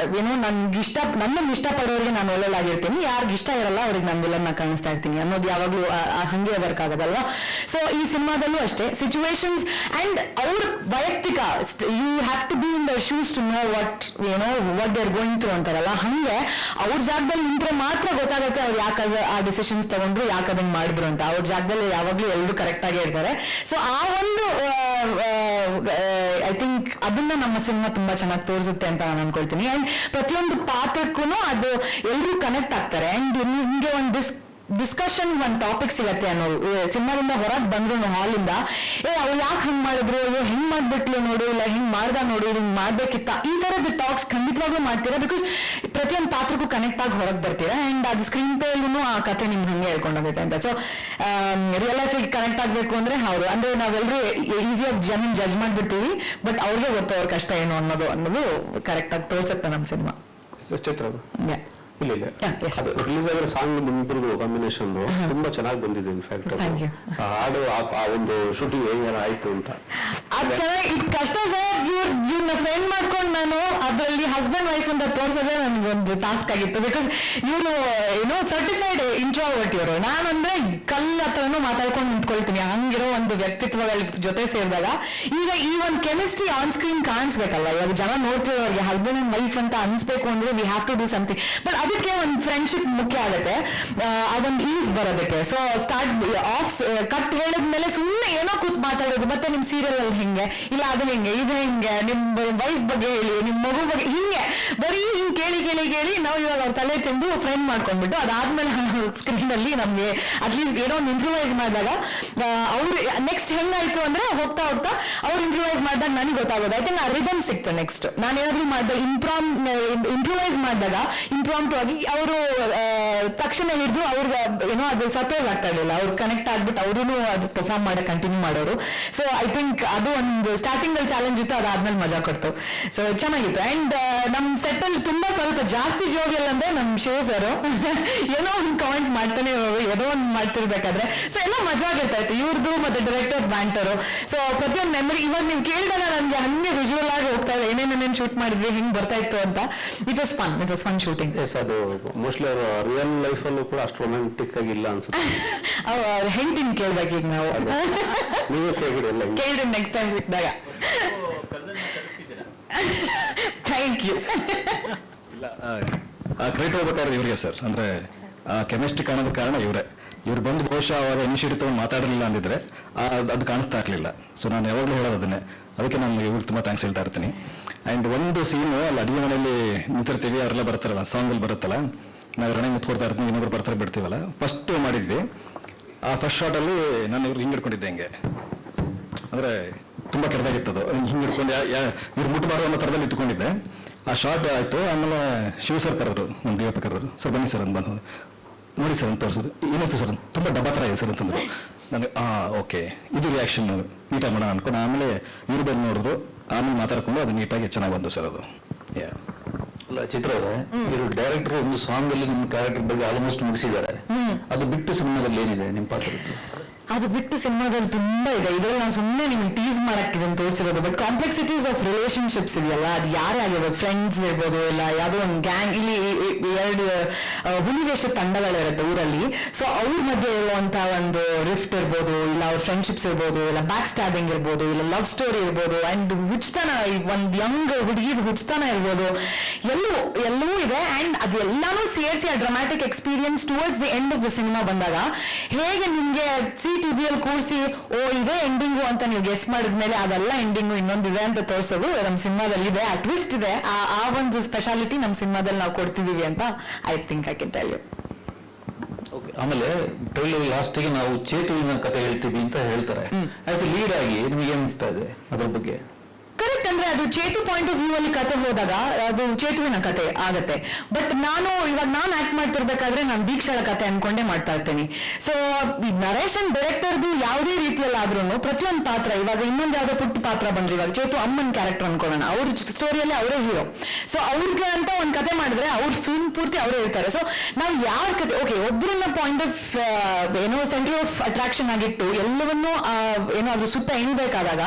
ನನ್ಗೆ ಇಷ್ಟಪಡೋರಿಗೆ ನಾನು ಒಳ್ಳೆಯಾಗಿರ್ತೀನಿ, ಯಾರಿಗೆ ಇಷ್ಟ ಇರಲ್ಲ ಅವ್ರಿಗೆ ನಾನು ವಿಲನ್ ಕಾಣಿಸ್ತಾ ಇರ್ತೀನಿ ಅನ್ನೋದು ಯಾವಾಗಲೂ ಹಂಗೆ ವರ್ಕ್ ಆಗೋದಲ್ವಾ. ಸೊ ಈ ಸಿನಿಮಾದಲ್ಲೂ ಅಷ್ಟೇ ಸಿಚುವೇಶನ್ಸ್ ಅಂಡ್ ಅವ್ರ ವೈಯಕ್ತಿಕ, you have to be in the shoes to know what they are going through ಅಂತಾರಲ್ಲ, ಹಂಗೆ ಅವ್ರ ಜಾಗದಲ್ಲಿ ನಿಂತ್ರೆ ಮಾತ್ರ ಗೊತ್ತಾಗುತ್ತೆ ಅವ್ರು ಯಾಕೆ ಆ ಡಿಸಿಷನ್ಸ್ ತಗೊಂಡ್ರು, ಯಾಕೆ ಅದನ್ನ ಮಾಡಿದ್ರು ಅಂತ. ಅವ್ರ ಜಾಗದಲ್ಲಿ ಯಾವಾಗ್ಲೂ ಎಲ್ಲರೂ ಕರೆಕ್ಟ್ ಆಗೇ ಇರ್ತಾರೆ. ಸೊ ಆ ಒಂದು ಐ ಥಿಂಕ್ ಅದನ್ನ ನಮ್ಮ ಸಿನಿಮಾ ತುಂಬಾ ಚೆನ್ನಾಗಿ ತೋರಿಸುತ್ತೆ ಅಂತ ನಾನು ಅನ್ಕೊಳ್ತೀನಿ. ಅಂಡ್ ಪ್ರತಿಯೊಂದು ಪಾತ್ರಕ್ಕೂ ಅದು ಎಲ್ಲರೂ ಕನೆಕ್ಟ್ ಆಗ್ತಾರೆ. ಅಂಡ್ ನಿಮ್ಗೆ ಒಂದು ಡಿಸ್ಕಷನ್ ಒಂದು ಟಾಪಿಕ್ ಸಿಗತ್ತೆ ಅನ್ನೋದು. ಸಿನಿಮಾದಿಂದ ಹೊರಗೆ ಬಂದ್ರು ಹಾಲಿಂದ, ಅವ್ರು ಯಾಕೆ ಹಂಗ್ ಮಾಡಿದ್ರು, ಹೆಂಗ್ ಮಾಡ್ಬಿಟ್ಲು ನೋಡು, ಇಲ್ಲ ಹಿಂಗ್ ಮಾಡ್ದ ನೋಡು, ಹಿಂಗ್ ಮಾಡ್ಬೇಕಿತ್ತ, ಈ ತರದ ಟಾಕ್ಸ್ ಖಂಡಿತವಾಗ್ಲೂ ಮಾಡ್ತೀರಾ. ಬಿಕಾಸ್ ಪ್ರತಿಯೊಂದು ಪಾತ್ರಕ್ಕೂ ಕನೆಕ್ಟ್ ಆಗಿ ಹೊರಗೆ ಬರ್ತೀರಾ. ಅಂಡ್ ಅದು ಸ್ಕ್ರೀನ್ ಪ್ಲೇಲ್ಲೂ ಆ ಕಥೆ ನಿಮ್ಗೆ ಹಂಗೆ ಹೇಳ್ಕೊಂಡೋಗುತ್ತೆ ಅಂತ. ಸೊ ರಿಯಲ್ ಲೈಫಿಗೆ ಕನೆಕ್ಟ್ ಆಗ್ಬೇಕು ಅಂದ್ರೆ ಹೌದು, ಅಂದ್ರೆ ನಾವೆಲ್ಲರೂ ಈಸಿಯಾಗಿ ಜನನ್ ಜಡ್ಜ್ ಮಾಡ್ಬಿಡ್ತೀವಿ, ಬಟ್ ಅವ್ರಿಗೆ ಗೊತ್ತು ಅವ್ರ ಕಷ್ಟ ಏನು ಅನ್ನೋದು ಕರೆಕ್ಟ್ ಆಗಿ ತೋರಿಸುತ್ತೆ ನಮ್ಮ ಸಿನಿಮಾ. ಚಿತ್ರ ಇಲ್ಲ yes. ಅದು ರಿಲೀಸ್ ಆಗಿರೋ ಸಾಂಗ್ ನಿಮ್ಮಿಬ್ಬರದು ಕಾಂಬಿನೇಷನ್ ತುಂಬಾ ಚೆನ್ನಾಗಿ ಬಂದಿದೆ. In fact Thank you. ಹಾಡು ಆ ಒಂದು ಶೂಟಿಂಗ್ ಹೇಗೆ ಆಯ್ತು ಅಂತ ಅದು ಚೆನ್ನಾಗಿ, ಇದು ಕಷ್ಟ ಸರ್. ಇವ್ರನ್ನ ಫ್ರೆಂಡ್ ಮಾಡ್ಕೊಂಡು ನಾನು ಅದರಲ್ಲಿ ಹಸ್ಬೆಂಡ್ ವೈಫ್ ಅಂತ ತೋರಿಸೋದೇ ನನಗೊಂದು ಟಾಸ್ಕ್ ಆಗಿತ್ತು. ಬಿಕಾಸ್ ಇವರು ಸರ್ಟಿಫೈಡ್ ಇಂಟ್ರೋವರ್ಟ್ ಇವರು, ನಾನು ಅಂದ್ರೆ ಕಲ್ಲು ಹತ್ರನೂ ಮಾತಾಡ್ಕೊಂಡು ನಿಂತ್ಕೊಳ್ತೀನಿ, ಹಂಗಿರೋ ಒಂದು ವ್ಯಕ್ತಿತ್ವಗಳ ಜೊತೆ ಸೇರಿದಾಗ ಈಗ ಈ ಒಂದು ಕೆಮಿಸ್ಟ್ರಿ ಆನ್ ಸ್ಕ್ರೀನ್ ಕಾಣಿಸ್ಬೇಕಲ್ಲ. ಇವಾಗ ಜನ ನೋಡ್ತಿರೋರಿಗೆ ಹಸ್ಬೆಂಡ್ ಅಂಡ್ ವೈಫ್ ಅಂತ ಅನ್ಸ್ಬೇಕು ಅಂದ್ರೆ we have to do something. But ಅದಕ್ಕೆ ಒಂದು ಫ್ರೆಂಡ್ಶಿಪ್ ಮುಖ್ಯ ಆಗುತ್ತೆ, ಅದೊಂದು ಈಸ್ ಬರೋದಕ್ಕೆ. ಸೊ ಕಟ್ ಹೇಳಿದ್ಮೇಲೆ ಸುಮ್ಮನೆ ಏನೋ ಕೂತ್ ಮಾತಾಡೋದು, ಮತ್ತೆ ನಿಮ್ ಸೀರಿಯಲ್ ಅಲ್ಲಿ ಹಿಂಗೆ, ಇಲ್ಲ ಅದು ಹಿಂಗೆ, ಇದು ಹಿಂಗೆ, ನಿಮ್ ವೈಫ್ ಬಗ್ಗೆ ಹೇಳಿ, ನಿಮ್ ಮಗು ಬಗ್ಗೆ ಹಿಂಗೆ, ಬರೀ ಹಿಂಗ್ ಕೇಳಿ ನಾವು ಇವಾಗ ಅವ್ರ ತಲೆ ತಿಂದು ಫ್ರೆಂಡ್ ಮಾಡ್ಕೊಂಡ್ಬಿಟ್ಟು ಅದಾದ್ಮೇಲೆ ಸ್ಕ್ರೀನ್ ಅಲ್ಲಿ ನಮ್ಗೆ ಅಟ್ಲೀಸ್ಟ್ ಏನೋ ಒಂದು ಇಂಪ್ರೂವೈಸ್ ಮಾಡಿದಾಗ ಅವ್ರು ನೆಕ್ಸ್ಟ್ ಹೆಂಗಾಯ್ತು ಅಂದ್ರೆ ಹೋಗ್ತಾ ಅವ್ರು ಇಂಪ್ರೂವೈಸ್ ಮಾಡಿದಾಗ ನನಗೆ ಗೊತ್ತಾಗೋದು. ಐ ಥಿಂಕ್ ಆ ರಿದಮ್ ಸಿಕ್ತು. ನೆಕ್ಸ್ಟ್ ನಾನು ಏನಾದ್ರು ಮಾಡಿದಾಗ ಇಂಪ್ರೂವೈಸ್ ಮಾಡಿದಾಗ ಇಂಪ್ರಾಂಪ್ಟು ಆಗಿ ಅವರು ತಕ್ಷಣ ಹಿಡಿದು ಅವ್ರಿಗೆ ಅದು ಸಪೋಸ್ ಆಗ್ತಾ ಇರಲಿಲ್ಲ, ಅವ್ರು ಕನೆಕ್ಟ್ ಆಗ್ಬಿಟ್ಟು ಅವರು ಅದು ಪರ್ಫಾರ್ಮ್ ಮಾಡಕ್ಕೆ ಕಂಟಿನ್ಯೂ ಮಾಡೋರು. ಸೊ ಐ ಥಿಂಕ್ ಅದು ಒಂದು ಸ್ಟಾರ್ಟಿಂಗ್ ಅಲ್ಲಿ ಚಾಲೆಂಜ್ ಇತ್ತು, ಅದಾದ್ಮೇಲೆ ಮಜಾ ಕೊಡ್ತು. ಸೊ ಚೆನ್ನಾಗಿತ್ತು. ಅಂಡ್ ನಮ್ ಸೆಟ್ ಅಲ್ಲಿ ತುಂಬಾ ಸ್ವಲ್ಪ ಜಾಸ್ತಿ ಜೋಗಿಯಲ್ಲ ಅಂದ್ರೆ ನಮ್ ಶಿವ ಸರ್ ಏನೋ ಒಂದು ಕಾಮೆಂಟ್ ಮಾಡ್ತಾನೆ ಏನೋ ಒಂದು ಮಾಡ್ತಿರ್ಬೇಕಾದ್ರೆ ಸೊ ಎಲ್ಲ ಮಜಾ ಆಗಿರ್ತಾ ಇತ್ತು. ಇವ್ರದ್ದು ಮತ್ತೆ ಡೈರೆಕ್ಟರ್ ಬ್ಯಾಂಟರು. ಸೊ ಪ್ರತಿಯೊಂದು ಮೆಮರಿ ಇವಾಗ ನೀವು ಕೇಳಿದಾಗ ನನ್ಗೆ ಹಂಗೆ ವಿಜುವಲ್ ಆಗಿ ಹೋಗ್ತಾ ಇದೆ, ಏನೇನೇನೇನು ಶೂಟ್ ಮಾಡಿದ್ವಿ, ಹೆಂಗ್ ಬರ್ತಾ ಇತ್ತು ಅಂತ. It was fun shooting. Yes, ಅದು ಮೋಸ್ಟ್ಲಿ ಅವರು ರಿಯಲ್ ಲೈಫಲ್ಲೂ ಕೂಡ ಅಷ್ಟು ರೊಮ್ಯಾಂಟಿಕ್ ಆಗಿ ಇಲ್ಲ ಅನ್ಸುತ್ತೆ. ಅವ್ರ ಹೆಂಡತಿನ ಕೇಳ್ಬೇಕು ಈಗ ನಾವು. ನೀವೇ ಕೇಳ್ಬಿಡಿ ಎಲ್ಲ. ಕೇಳ್ರಿ ನೆಕ್ಸ್ಟ್ ಟೈಮ್ ಸಿಕ್ಕಿದಾಗ. ಕರ್ದನ್ನ ಕಲಿಸಿದ್ದೀರಾ? Thank you. ಇಲ್ಲ, ಕ್ರೆಡಿಟ್ ಹೋಗ್ಬೇಕಾದ್ರೆ ಇವ್ರಿಗೆ ಸರ್, ಅಂದ್ರೆ ಕೆಮಿಸ್ಟ್ರಿ ಕಾಣೋದಕ್ಕೆ ಕಾರಣ ಇವರೇ. ಇವ್ರು ಬಂದು ಬಹುಶಃ ಅವರ ಇನಿಷಿಯೇಟಿವ್ ತಗೊಂಡು ಮಾತಾಡಲಿಲ್ಲ ಅಂದಿದ್ರೆ ಅದು ಕಾಣಿಸ್ತಾ ಇರಲಿಲ್ಲ. ಸೊ ನಾನು ಯಾವಾಗಲೂ ಹೇಳೋದು ಅದನ್ನೇ, ಅದಕ್ಕೆ ನಾನು ಇವ್ರಿಗೆ ತುಂಬ ಥ್ಯಾಂಕ್ಸ್ ಹೇಳ್ತಾ ಇರ್ತೀನಿ. ಆ್ಯಂಡ್ ಒಂದು ಸೀನು ಅಲ್ಲಿ ಅಡುಗೆ ಮನೆಯಲ್ಲಿ ನಿಂತಿರ್ತೀವಿ, ಅವರೆಲ್ಲ ಬರ್ತಾರಲ್ಲ, ಸಾಂಗಲ್ಲಿ ಬರುತ್ತಲ್ಲ, ನಾವು ರಣೆ ಮುತ್ಕೊಡ್ತಾ ಇರ್ತೀವಿ, ಇನ್ನೊಬ್ರು ಬರ್ತಾರೆ ಬಿಡ್ತೀವಲ್ಲ, ಫಸ್ಟ್ ಮಾಡಿದ್ವಿ. ಆ ಫಸ್ಟ್ ಶಾರ್ಟಲ್ಲಿ ನಾನು ಇವ್ರು ಹಿಂಗೆ ಹಿಡ್ಕೊಂಡಿದ್ದೆ, ಹಿಂಗೆ ಅಂದರೆ ತುಂಬ ಕೆಟ್ಟದಾಗಿತ್ತದು, ಹಿಂಗೆ ಹಿಡ್ಕೊಂಡು ಇವ್ರು ಮುಟ್ಟಬಾರ್ದು ಅನ್ನೋ ಥರದಲ್ಲಿ ಇಟ್ಕೊಂಡಿದ್ದೆ. ಆ ಶಾರ್ಟ್ ಆಯಿತು. ಆಮೇಲೆ ಶಿವ ಸರ್ ಕರೆದ್ರು, ನಮ್ಮ ಡಿ ಎ ಪಿ ಕರೆದ್ರು, ಸರ್ ಬನ್ನಿ ಸರ್ ಅಂತ ಬಂದು ನೋಡಿ ಸರ್ ಅಂತ ತೋರಿಸಿದ್ರು. ಏನಿಸ್ತು ಸರ್ ತುಂಬ ಡಬ್ಬ ಥರ ಇದೆ ಸರ್ ಅಂತಂದ್ರು. ನನಗೆ ಓಕೆ ಇದು ರಿಯಾಕ್ಷನ್ ನೀಟಾಗಿ ಮಾಡೋಣ ಅಂದ್ಕೊಂಡು ಆಮೇಲೆ ಇವ್ರು ಬಂದು ನೋಡಿದ್ರು, ಆಮೇಲೆ ಮಾತಾಡ್ಕೊಂಡು ಅದು ನೀಟಾಗಿ ಚೆನ್ನಾಗಿ ಬಂದು ಸರ್ ಅದು. ಅಲ್ಲ ಚಿತ್ರ ಅವರೇ, ಇವರು ಡೈರೆಕ್ಟರ್ ಒಂದು ಸಾಂಗ್ ಅಲ್ಲಿ ನಿಮ್ಮ ಕ್ಯಾರೆಕ್ಟರ್ ಬಗ್ಗೆ ಆಲ್ಮೋಸ್ಟ್ ಮುಗಿಸಿದ್ದಾರೆ. ಅದು ಬಿಟ್ಟು ಸಿನಿಮಾದಲ್ಲಿ ಏನಿದೆ ನಿಮ್ಮ ಪಾತ್ರದ್ದು? ಅದು ಬಿಟ್ಟು ಸಿನಿಮಾದಲ್ಲಿ ತುಂಬಾ ಇದೆ. ಇದರಲ್ಲಿ ನಾನು ಸುಮ್ಮನೆ ನಿಮ್ಗೆ ಟೀಸ್ ಮಾಡಕ್ಕೆ ಇದನ್ನು ತೋರಿಸಿರೋದು. ಬಟ್ ಕಾಂಪ್ಲೆಕ್ಸಿಟೀಸ್ ಆಫ್ ರಿಲೇಶನ್ಶಿಪ್ಸ್ ಇದೆಯಲ್ಲ, ಅದು ಯಾರೇ ಆಗಿರ್ಬೋದು, ಫ್ರೆಂಡ್ಸ್ ಇರ್ಬೋದು, ಇಲ್ಲ ಯಾವುದೋ ಒಂದು ಗ್ಯಾಂಗ್. ಇಲ್ಲಿ 2 ಹುಲಿವೇಷ ತಂಡಗಳಿರುತ್ತೆ ಊರಲ್ಲಿ. ಸೊ ಅವ್ರ ಮಧ್ಯೆ ಇರುವಂತಹ ಒಂದು ರಿಫ್ಟ್ ಇರ್ಬೋದು, ಇಲ್ಲ ಅವ್ರ ಫ್ರೆಂಡ್ಶಿಪ್ಸ್ ಇರ್ಬೋದು, ಇಲ್ಲ ಬ್ಯಾಕ್ ಸ್ಟಾಬಿಂಗ್ ಇರ್ಬೋದು, ಇಲ್ಲ ಲವ್ ಸ್ಟೋರಿ ಇರ್ಬೋದು, ಅಂಡ್ ಹುಚ್ಚತನ, ಒಂದು ಯಂಗ್ ಹುಡುಗಿ ಹುಚ್ಚತನ ಇರ್ಬೋದು, ಎಲ್ಲವೂ ಇದೆ. ಅಂಡ್ ಅದು ಎಲ್ಲಾನು ಸೇರಿಸಿ ಆ dramatic experience towards the end of the cinema ಬಂದಾಗ ಹೇಗೆ ನಿಮ್ಗೆ ಟಿವಿಯಲ್ಲಿ ಕೂರಿಸಿ ಇದೇ ಎಂಡಿಂಗು ಅಂತ ನೀವು ಗೆಸ್ ಮಾಡಿದ್ಮೇಲೆ ಅದೆಲ್ಲ ಎಂಡಿಂಗು ಇನ್ನೊಂದಿದೆ ಅಂತ ತೋರಿಸೋದು ನಮ್ಮ ಸಿನಿಮಾದಲ್ಲಿ ಇದೆ. ಆ ಟ್ವಿಸ್ಟ್ ಇದೆ, ಆ ಒಂದು ಸ್ಪೆಷಾಲಿಟಿ ನಮ್ಮ ಸಿನಿಮಾದಲ್ಲಿ ನಾವು ಕೊಡ್ತಿದೀವಿ ಅಂತ I think I can tell you. ಆಮೇಲೆ ಟ್ರೈಲರ್ ಲಾಸ್ಟಿಗೆ ನಾವು ಚೇತುವಿನ ಕತೆ ಹೇಳ್ತೀವಿ ಅಂತ ಹೇಳ್ತಾರೆ. ಆಸ್ ಎ ಲೀಡ್ ಆಗಿ ನಿಮಗೆ ಅನಿಸ್ತಾ ಇದೆ ಅದ್ರ ಬಗ್ಗೆ? ಕರೆಕ್ಟ್. ಅಂದ್ರೆ ಅದು ಚೇತು ಪಾಯಿಂಟ್ ಆಫ್ ವ್ಯೂ ಅಲ್ಲಿ ಕತೆ ಹೋದಾಗ ಅದು ಚೇತುವಿನ ಕತೆ ಆಗತ್ತೆ. ಬಟ್ ಇವಾಗ ನಾನು ಆಕ್ಟ್ ಮಾಡ್ತಿರ್ಬೇಕಾದ್ರೆ ನಾನು ದೀಕ್ಷಾಳ ಕತೆ ಅನ್ಕೊಂಡೇ ಮಾಡ್ತಾ ಇರ್ತೀನಿ. ಸೊ ನರೇಶನ್ ಡೈರೆಕ್ಟರ್ದು ಯಾವುದೇ ರೀತಿಯಲ್ಲಾದ್ರೂ ಪ್ರತಿಯೊಂದು ಪಾತ್ರ, ಇವಾಗ ಇನ್ನೊಂದು ಯಾವುದೋ ಪುಟ್ಟ ಪಾತ್ರ ಬಂದ್ರೆ, ಇವಾಗ ಚೇತು ಅಮ್ಮನ್ ಕ್ಯಾರೆಕ್ಟರ್ ಅನ್ಕೊಳ್ಳೋಣ, ಅವ್ರ ಸ್ಟೋರಿಯಲ್ಲಿ ಅವರೇ ಹೀರೋ. ಸೊ ಅವ್ರಿಗೆ ಅಂತ ಒಂದು ಕತೆ ಮಾಡಿದ್ರೆ ಅವ್ರ ಫಿಲ್ಮ್ ಪೂರ್ತಿ ಅವರೇ ಇರ್ತಾರೆ. ಸೊ ನಾವು ಯಾವ ಕತೆ ಒಬ್ಬರನ್ನ point of center of attraction ಆಗಿಟ್ಟು ಎಲ್ಲವನ್ನೂ ಅದು ಸುತ್ತ ಎಣಿಬೇಕಾದಾಗ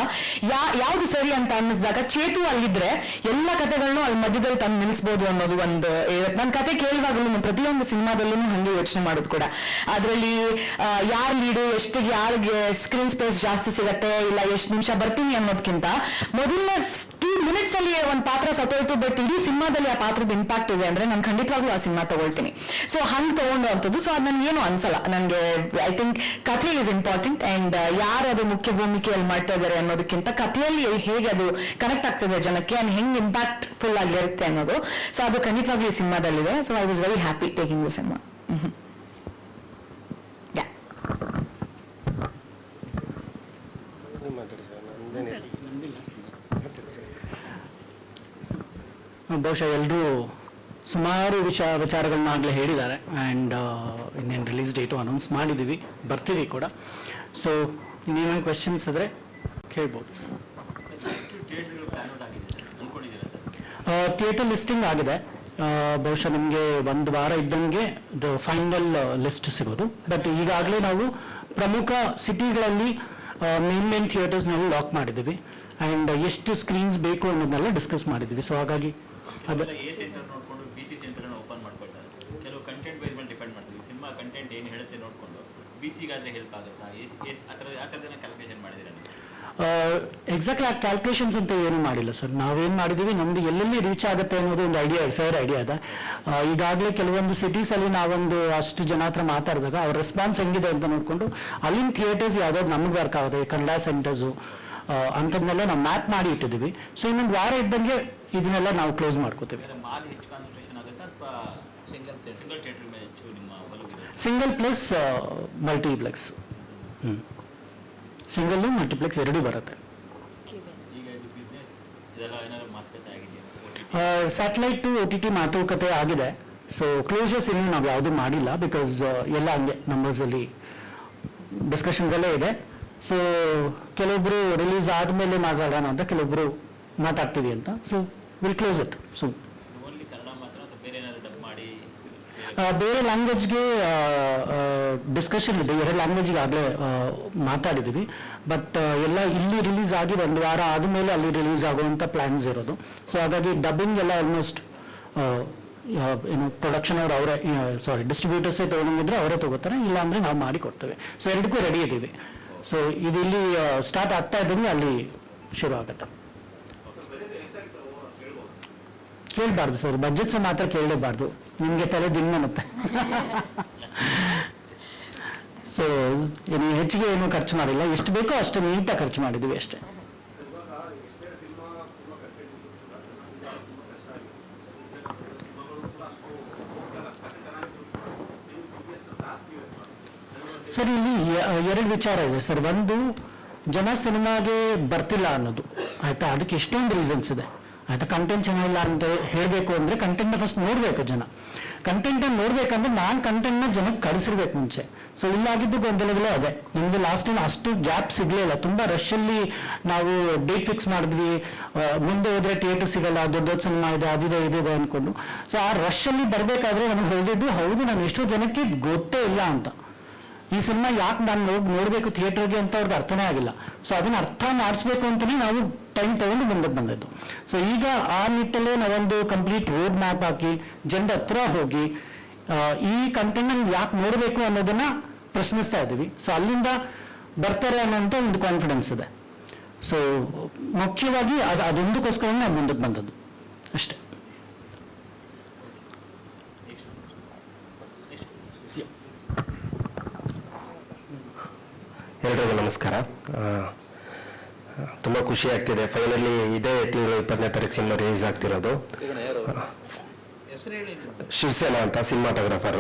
ಯಾವ್ದು ಸರಿ ಅಂತ ಅನ್ನಿಸಿದಾಗ ಚೇತು ಅಲ್ಲಿದ್ರೆ ಎಲ್ಲ ಕತೆಗಳನ್ನು ಅಲ್ಲಿ ಮಧ್ಯದಲ್ಲಿ ತಂದು ನಿಲ್ಲಿಸಬಹುದು ಅನ್ನೋದು ಒಂದು. ನನ್ನ ಕತೆ ಕೇಳುವಾಗಲೂ ಪ್ರತಿಯೊಂದು ಸಿನಿಮಾದಲ್ಲೂ ಹಂಗೆ ಯೋಚನೆ ಮಾಡೋದು ಕೂಡ. ಅದರಲ್ಲಿ ಯಾರ್ ಲೀಡು, ಎಷ್ಟು ಯಾರಿಗೆ ಸ್ಕ್ರೀನ್ ಸ್ಪೇಸ್ ಜಾಸ್ತಿ ಸಿಗತ್ತೆ, ಇಲ್ಲ ಎಷ್ಟು ನಿಮಿಷ ಬರ್ತೀನಿ ಅನ್ನೋದಕ್ಕಿಂತ ಮೊದಲನೇ 2 minutes ಅಲ್ಲಿ ಒಂದು ಪಾತ್ರ ಸತ್ತೋಯ್ತು, ಬಟ್ ಇಡೀ ಸಿನಿಮಾದಲ್ಲಿ ಆ ಪಾತ್ರದ ಇಂಪ್ಯಾಕ್ಟ್ ಇದೆ ಅಂದ್ರೆ ನಾನು ಖಂಡಿತವಾಗ್ಲೂ ಆ ಸಿನಿಮಾ ತಗೊಳ್ತೀನಿ. ಸೊ ಹಂಗೆ ತಗೊಂಡುವಂಥದ್ದು. ಸೊ ಅದು ನನ್ಗೇನು ಅನ್ಸಲ್ಲ. ನನಗೆ ಐ ಥಿಂಕ್ ಕಥೆ ಈಸ್ ಇಂಪಾರ್ಟೆಂಟ್. ಅಂಡ್ ಯಾರು ಅದು ಮುಖ್ಯ ಭೂಮಿಕೆಯಲ್ಲಿ ಮಾಡ್ತಾ ಇದ್ದಾರೆ ಅನ್ನೋದಕ್ಕಿಂತ ಕಥೆಯಲ್ಲಿ ಹೇಗೆ ಅದು ಕನೆಕ್ಟ್ ಆಗ್ತದೆ ಜನಕ್ಕೆ, ಅಂಡ್ ಹೆಂಗ್ ಇಂಪ್ಯಾಕ್ಟ್ ಫುಲ್ ಆಗಿರುತ್ತೆ ಅನ್ನೋದು. ಸೊ ಅದು ಖಂಡಿತವಾಗ್ಲೂ ಈ ಸಿನಿಮಾದಲ್ಲಿದೆ. So I was very happy taking the cinema. ಬಹುಶಃ ಎಲ್ಲರೂ ಸುಮಾರು ವಿಚಾರಗಳನ್ನ ಆಗಲೇ ಹೇಳಿದ್ದಾರೆ. ಆ್ಯಂಡ್ ಇನ್ನೇನು ರಿಲೀಸ್ ಡೇಟು ಅನೌನ್ಸ್ ಮಾಡಿದ್ದೀವಿ, ಬರ್ತೀವಿ ಕೂಡ. ಸೊ ಇನ್ನೇನು ಕ್ವೆಶನ್ಸ್ ಇದ್ರೆ ಕೇಳ್ಬೋದು. ಥಿಯೇಟರ್ ಲಿಸ್ಟಿಂಗ್ ಆಗಿದೆ. ಬಹುಶಃ ನಿಮಗೆ 1 ವಾರ ಇದ್ದಂಗೆ ಇದು ಫೈನಲ್ ಲಿಸ್ಟ್ ಸಿಗೋದು. ಬಟ್ ಈಗಾಗಲೇ ನಾವು ಪ್ರಮುಖ ಸಿಟಿಗಳಲ್ಲಿ ಮೇನ್ ಥಿಯೇಟರ್ಸ್ನೆಲ್ಲ ಲಾಕ್ ಮಾಡಿದ್ದೀವಿ. ಆ್ಯಂಡ್ ಎಷ್ಟು ಸ್ಕ್ರೀನ್ಸ್ ಬೇಕು ಅನ್ನೋದನ್ನೆಲ್ಲ ಡಿಸ್ಕಸ್ ಮಾಡಿದ್ದೀವಿ. ಸೊ ಹಾಗಾಗಿ ಅದೇ ಎ ಸೆಂಟರ್ ನೋಡ್ಕೊಂಡು BC ಸೆಂಟರ್ ಓಪನ್ ಮಾಡ್ಕೊಳ್ತಾರೆ. ಕೆಲವು ಕಂಟೆಂಟ್ ವೈಸ್ ಮೇಲೆ ಡಿಪೆಂಡ್ ಮಾಡ್ತೀವಿ. ಸಿನಿಮಾ ಕಂಟೆಂಟ್ ಏನು ಹೇಳುತ್ತೆ ನೋಡ್ಕೊಂಡು BCಗಾದ್ರೆ ಹೆಲ್ಪ್ ಆಗುತ್ತಾ, ಆ ಥರದನ್ನ ಕ್ಯಾಲ್ಕುಲೇಷನ್ ಮಾಡಿದ್ದೀರಾ? ಎಕ್ಸಾಕ್ಟ್ಲಿ ಆ ಕ್ಯಾಲ್ಕುಲೇಷನ್ಸ್ ಅಂತ ಏನು ಮಾಡಿಲ್ಲ ಸರ್. ನಾವೇನು ಮಾಡಿದ್ದೀವಿ, ನಮ್ದು ಎಲ್ಲೆಲ್ಲಿ ರೀಚ್ ಆಗುತ್ತೆ ಅನ್ನೋದು ಒಂದು ಫೇರ್ ಐಡಿಯಾ ಇದೆ. ಈಗಾಗಲೇ ಕೆಲವೊಂದು ಸಿಟೀಸಲ್ಲಿ ನಾವೊಂದು ಅಷ್ಟು ಜನ ಹತ್ರ ಮಾತಾಡಿದಾಗ ಅವ್ರ ರೆಸ್ಪಾನ್ಸ್ ಹೆಂಗಿದೆ ಅಂತ ನೋಡಿಕೊಂಡು ಅಲ್ಲಿನ ಥಿಯೇಟರ್ಸ್ ಯಾವ್ದಾದ್ರು ನಮ್ಗೆ ವರ್ಕ್ ಆಗುತ್ತೆ, ಕನ್ನಡ ಸೆಂಟರ್ಸು ಅಂಥದ್ನೆಲ್ಲ ನಾವು ಮ್ಯಾಪ್ ಮಾಡಿ ಇಟ್ಟಿದ್ದೀವಿ. ಸೊ ಇನ್ನೊಂದು ವಾರ ಇದ್ದಂಗೆ ಇದನ್ನೆಲ್ಲ ನಾವು ಕ್ಲೋಸ್ ಮಾಡ್ಕೋತೀವಿ. Single plus multiplex. Single multiplex ಎರಡೂ ಬರುತ್ತೆ. ಸ್ಯಾಟಲೈಟ್ ಟು OTT ಮಾತುಕತೆ ಆಗಿದೆ. ಸೊ ಕ್ಲೋಸರ್ಸ್ ಇನ್ನೂ ನಾವು ಯಾವುದೂ ಮಾಡಿಲ್ಲ, ಬಿಕಾಸ್ ಎಲ್ಲ ಹಂಗೆ ನಂಬರ್ಸಲ್ಲಿ ಡಿಸ್ಕಷನ್ಸ್ ಎಲ್ಲ ಇದೆ. ಸೊ ಕೆಲವೊಬ್ರು ರಿಲೀಸ್ ಆದಮೇಲೆ ಮಾತಾಡೋಣ ಅಂತ, ಕೆಲವೊಬ್ರು ಮಾತಾಡ್ತೀವಿ ಅಂತ. So will close it. So only Kannada ಮಾತ್ರ ಅಥವಾ ಬೇರೆ ಏನಾದ್ರು ಡಬ್ ಮಾಡಿ ಬೇರೆ ಲ್ಯಾಂಗ್ವೇಜ್ಗೆ ಡಿಸ್ಕಷನ್ ಇದೆ, 2 ಲ್ಯಾಂಗ್ವೇಜಿಗೆ ಆಗಲೇ ಮಾತಾಡಿದ್ದೀವಿ. ಬಟ್ ಎಲ್ಲ ಇಲ್ಲಿ ರಿಲೀಸ್ ಆಗಿ 1 ವಾರ ಆದಮೇಲೆ ಅಲ್ಲಿ ರಿಲೀಸ್ ಆಗುವಂಥ ಪ್ಲ್ಯಾನ್ಸ್ ಇರೋದು. ಸೊ ಹಾಗಾಗಿ ಡಬ್ಬಿಂಗ್ ಎಲ್ಲ ಆಲ್ಮೋಸ್ಟ್ ಏನು ಪ್ರೊಡಕ್ಷನ್ ಅವರು ಅವರೇ, ಡಿಸ್ಟ್ರಿಬ್ಯೂಟರ್ಸೇ ತೊಗೊಂಡಿದ್ರೆ ಅವರೇ ತೊಗೋತಾರೆ, ಇಲ್ಲ ಅಂದರೆ ನಾವು ಮಾಡಿ ಕೊಡ್ತೇವೆ. ಸೊ ಎರಡಕ್ಕೂ ರೆಡಿ ಇದ್ದೀವಿ. ಸೊ ಇದು ಇಲ್ಲಿ ಸ್ಟಾರ್ಟ್ ಆಗ್ತಾ ಇದ್ದಂಗೆ ಅಲ್ಲಿ ಶುರು ಆಗುತ್ತೆ. ಕೇಳಬಾರ್ದು ಸರ್, ಬಜೆಟ್ಸ್ ಮಾತ್ರ ಕೇಳಲೇಬಾರ್ದು, ನಿಮಗೆ ತಲೆ ದಿಮ್ಮತ್ತೆ. ಸೊ ಏನು ಹೆಚ್ಚಿಗೆ ಏನು ಖರ್ಚು ಮಾಡಿಲ್ಲ, ಎಷ್ಟು ಬೇಕೋ ಅಷ್ಟು ನೀಟಾಗಿ ಖರ್ಚು ಮಾಡಿದ್ದೀವಿ ಅಷ್ಟೇ. ಸರ್ ಇಲ್ಲಿ 2 ವಿಚಾರ ಇದೆ ಸರ್. ಒಂದು, ಜನ ಸಿನಿಮಾಗೆ ಬರ್ತಿಲ್ಲ ಅನ್ನೋದು, ಆಯ್ತಾ, ಅದಕ್ಕೆ ಎಷ್ಟೊಂದು ರೀಸನ್ಸ್ ಇದೆ, ಆಯ್ತಾ. ಕಂಟೆಂಟ್ ಚೆನ್ನಾಗಿಲ್ಲ ಅಂತ ಹೇಳಬೇಕು ಅಂದರೆ ಕಂಟೆಂಟ್ನ ಫಸ್ಟ್ ನೋಡಬೇಕು ಜನ. ಕಂಟೆಂಟನ್ನು ನೋಡ್ಬೇಕಂದ್ರೆ ನಾನು ಕಂಟೆಂಟ್ನ ಜನಕ್ಕೆ ಕಳಿಸಿರ್ಬೇಕು ಮುಂಚೆ. ಸೊ ಇಲ್ಲಾಗಿದ್ದು ಗೊಂದಲಗಳೇ ಅದೇ. ನಮಗೆ ಲಾಸ್ಟ್ ಟೈಮ್ ಅಷ್ಟು ಗ್ಯಾಪ್ ಸಿಗಲಿಲ್ಲ, ತುಂಬ ರಶಲ್ಲಿ ನಾವು ಡೇಟ್ ಫಿಕ್ಸ್ ಮಾಡಿದ್ವಿ, ಮುಂದೆ ಹೋದರೆ ಥಿಯೇಟರ್ ಸಿಗಲ್ಲ, ದೊಡ್ಡ ಸಿನಿಮಾ ಇದೆ, ಅದಿದೆ ಇದಿದೆ ಅಂದ್ಕೊಂಡು. ಸೊ ಆ ರಶಲ್ಲಿ ಬರಬೇಕಾದ್ರೆ ನಮಗೆ ಹೇಳಿದ್ದು, ಹೌದು ನಾನು ಎಷ್ಟೋ ಜನಕ್ಕೆ ಗೊತ್ತೇ ಇಲ್ಲ ಅಂತ, ಈ ಸಿನಿಮಾ ಯಾಕೆ ನಾನು ನೋಡಬೇಕು ಥಿಯೇಟರ್ಗೆ ಅಂತ ಅವ್ರಿಗೆ ಅರ್ಥನೇ ಆಗಿಲ್ಲ. ಸೊ ಅದನ್ನು ಅರ್ಥ ಮಾಡಿಸ್ಬೇಕು ಅಂತಲೇ ನಾವು ಟೈಮ್ ತಗೊಂಡು ಮುಂದಕ್ಕೆ ಬಂದದ್ದು. ಸೊ ಈಗ ಆ ನಿಟ್ಟಲ್ಲೇ ನಾವೊಂದು ಕಂಪ್ಲೀಟ್ ರೋಡ್ ಮ್ಯಾಪ್ ಹಾಕಿ ಜನರ ಹತ್ರ ಹೋಗಿ ಈ ಕಂಟೆಂಟ್ನ ಯಾಕೆ ನೋಡಬೇಕು ಅನ್ನೋದನ್ನ ಪ್ರಶ್ನಿಸ್ತಾ ಇದ್ದೀವಿ. ಸೊ ಅಲ್ಲಿಂದ ಬರ್ತಾರೆ ಅನ್ನೋಂಥ ಒಂದು ಕಾನ್ಫಿಡೆನ್ಸ್ ಇದೆ. ಸೊ ಮುಖ್ಯವಾಗಿ ಅದೊಂದಕ್ಕೋಸ್ಕರ ನಾವು ಮುಂದಕ್ಕೆ ಬಂದದ್ದು ಅಷ್ಟೇ. ಎಲ್ರಿಗೂ ನಮಸ್ಕಾರ. ತುಂಬ ಖುಷಿ ಆಗ್ತಿದೆ, ಫೈನಲಿ ಇದೇ ತಿಂಗಳು 20ನೇ ತಾರೀಕು ಸಿನಿಮಾ ರಿಲೀಸ್ ಆಗ್ತಿರೋದು. ಶಿವಸೇನಾ ಅಂತ ಸಿನಿಮಾಟೋಗ್ರಫರ್.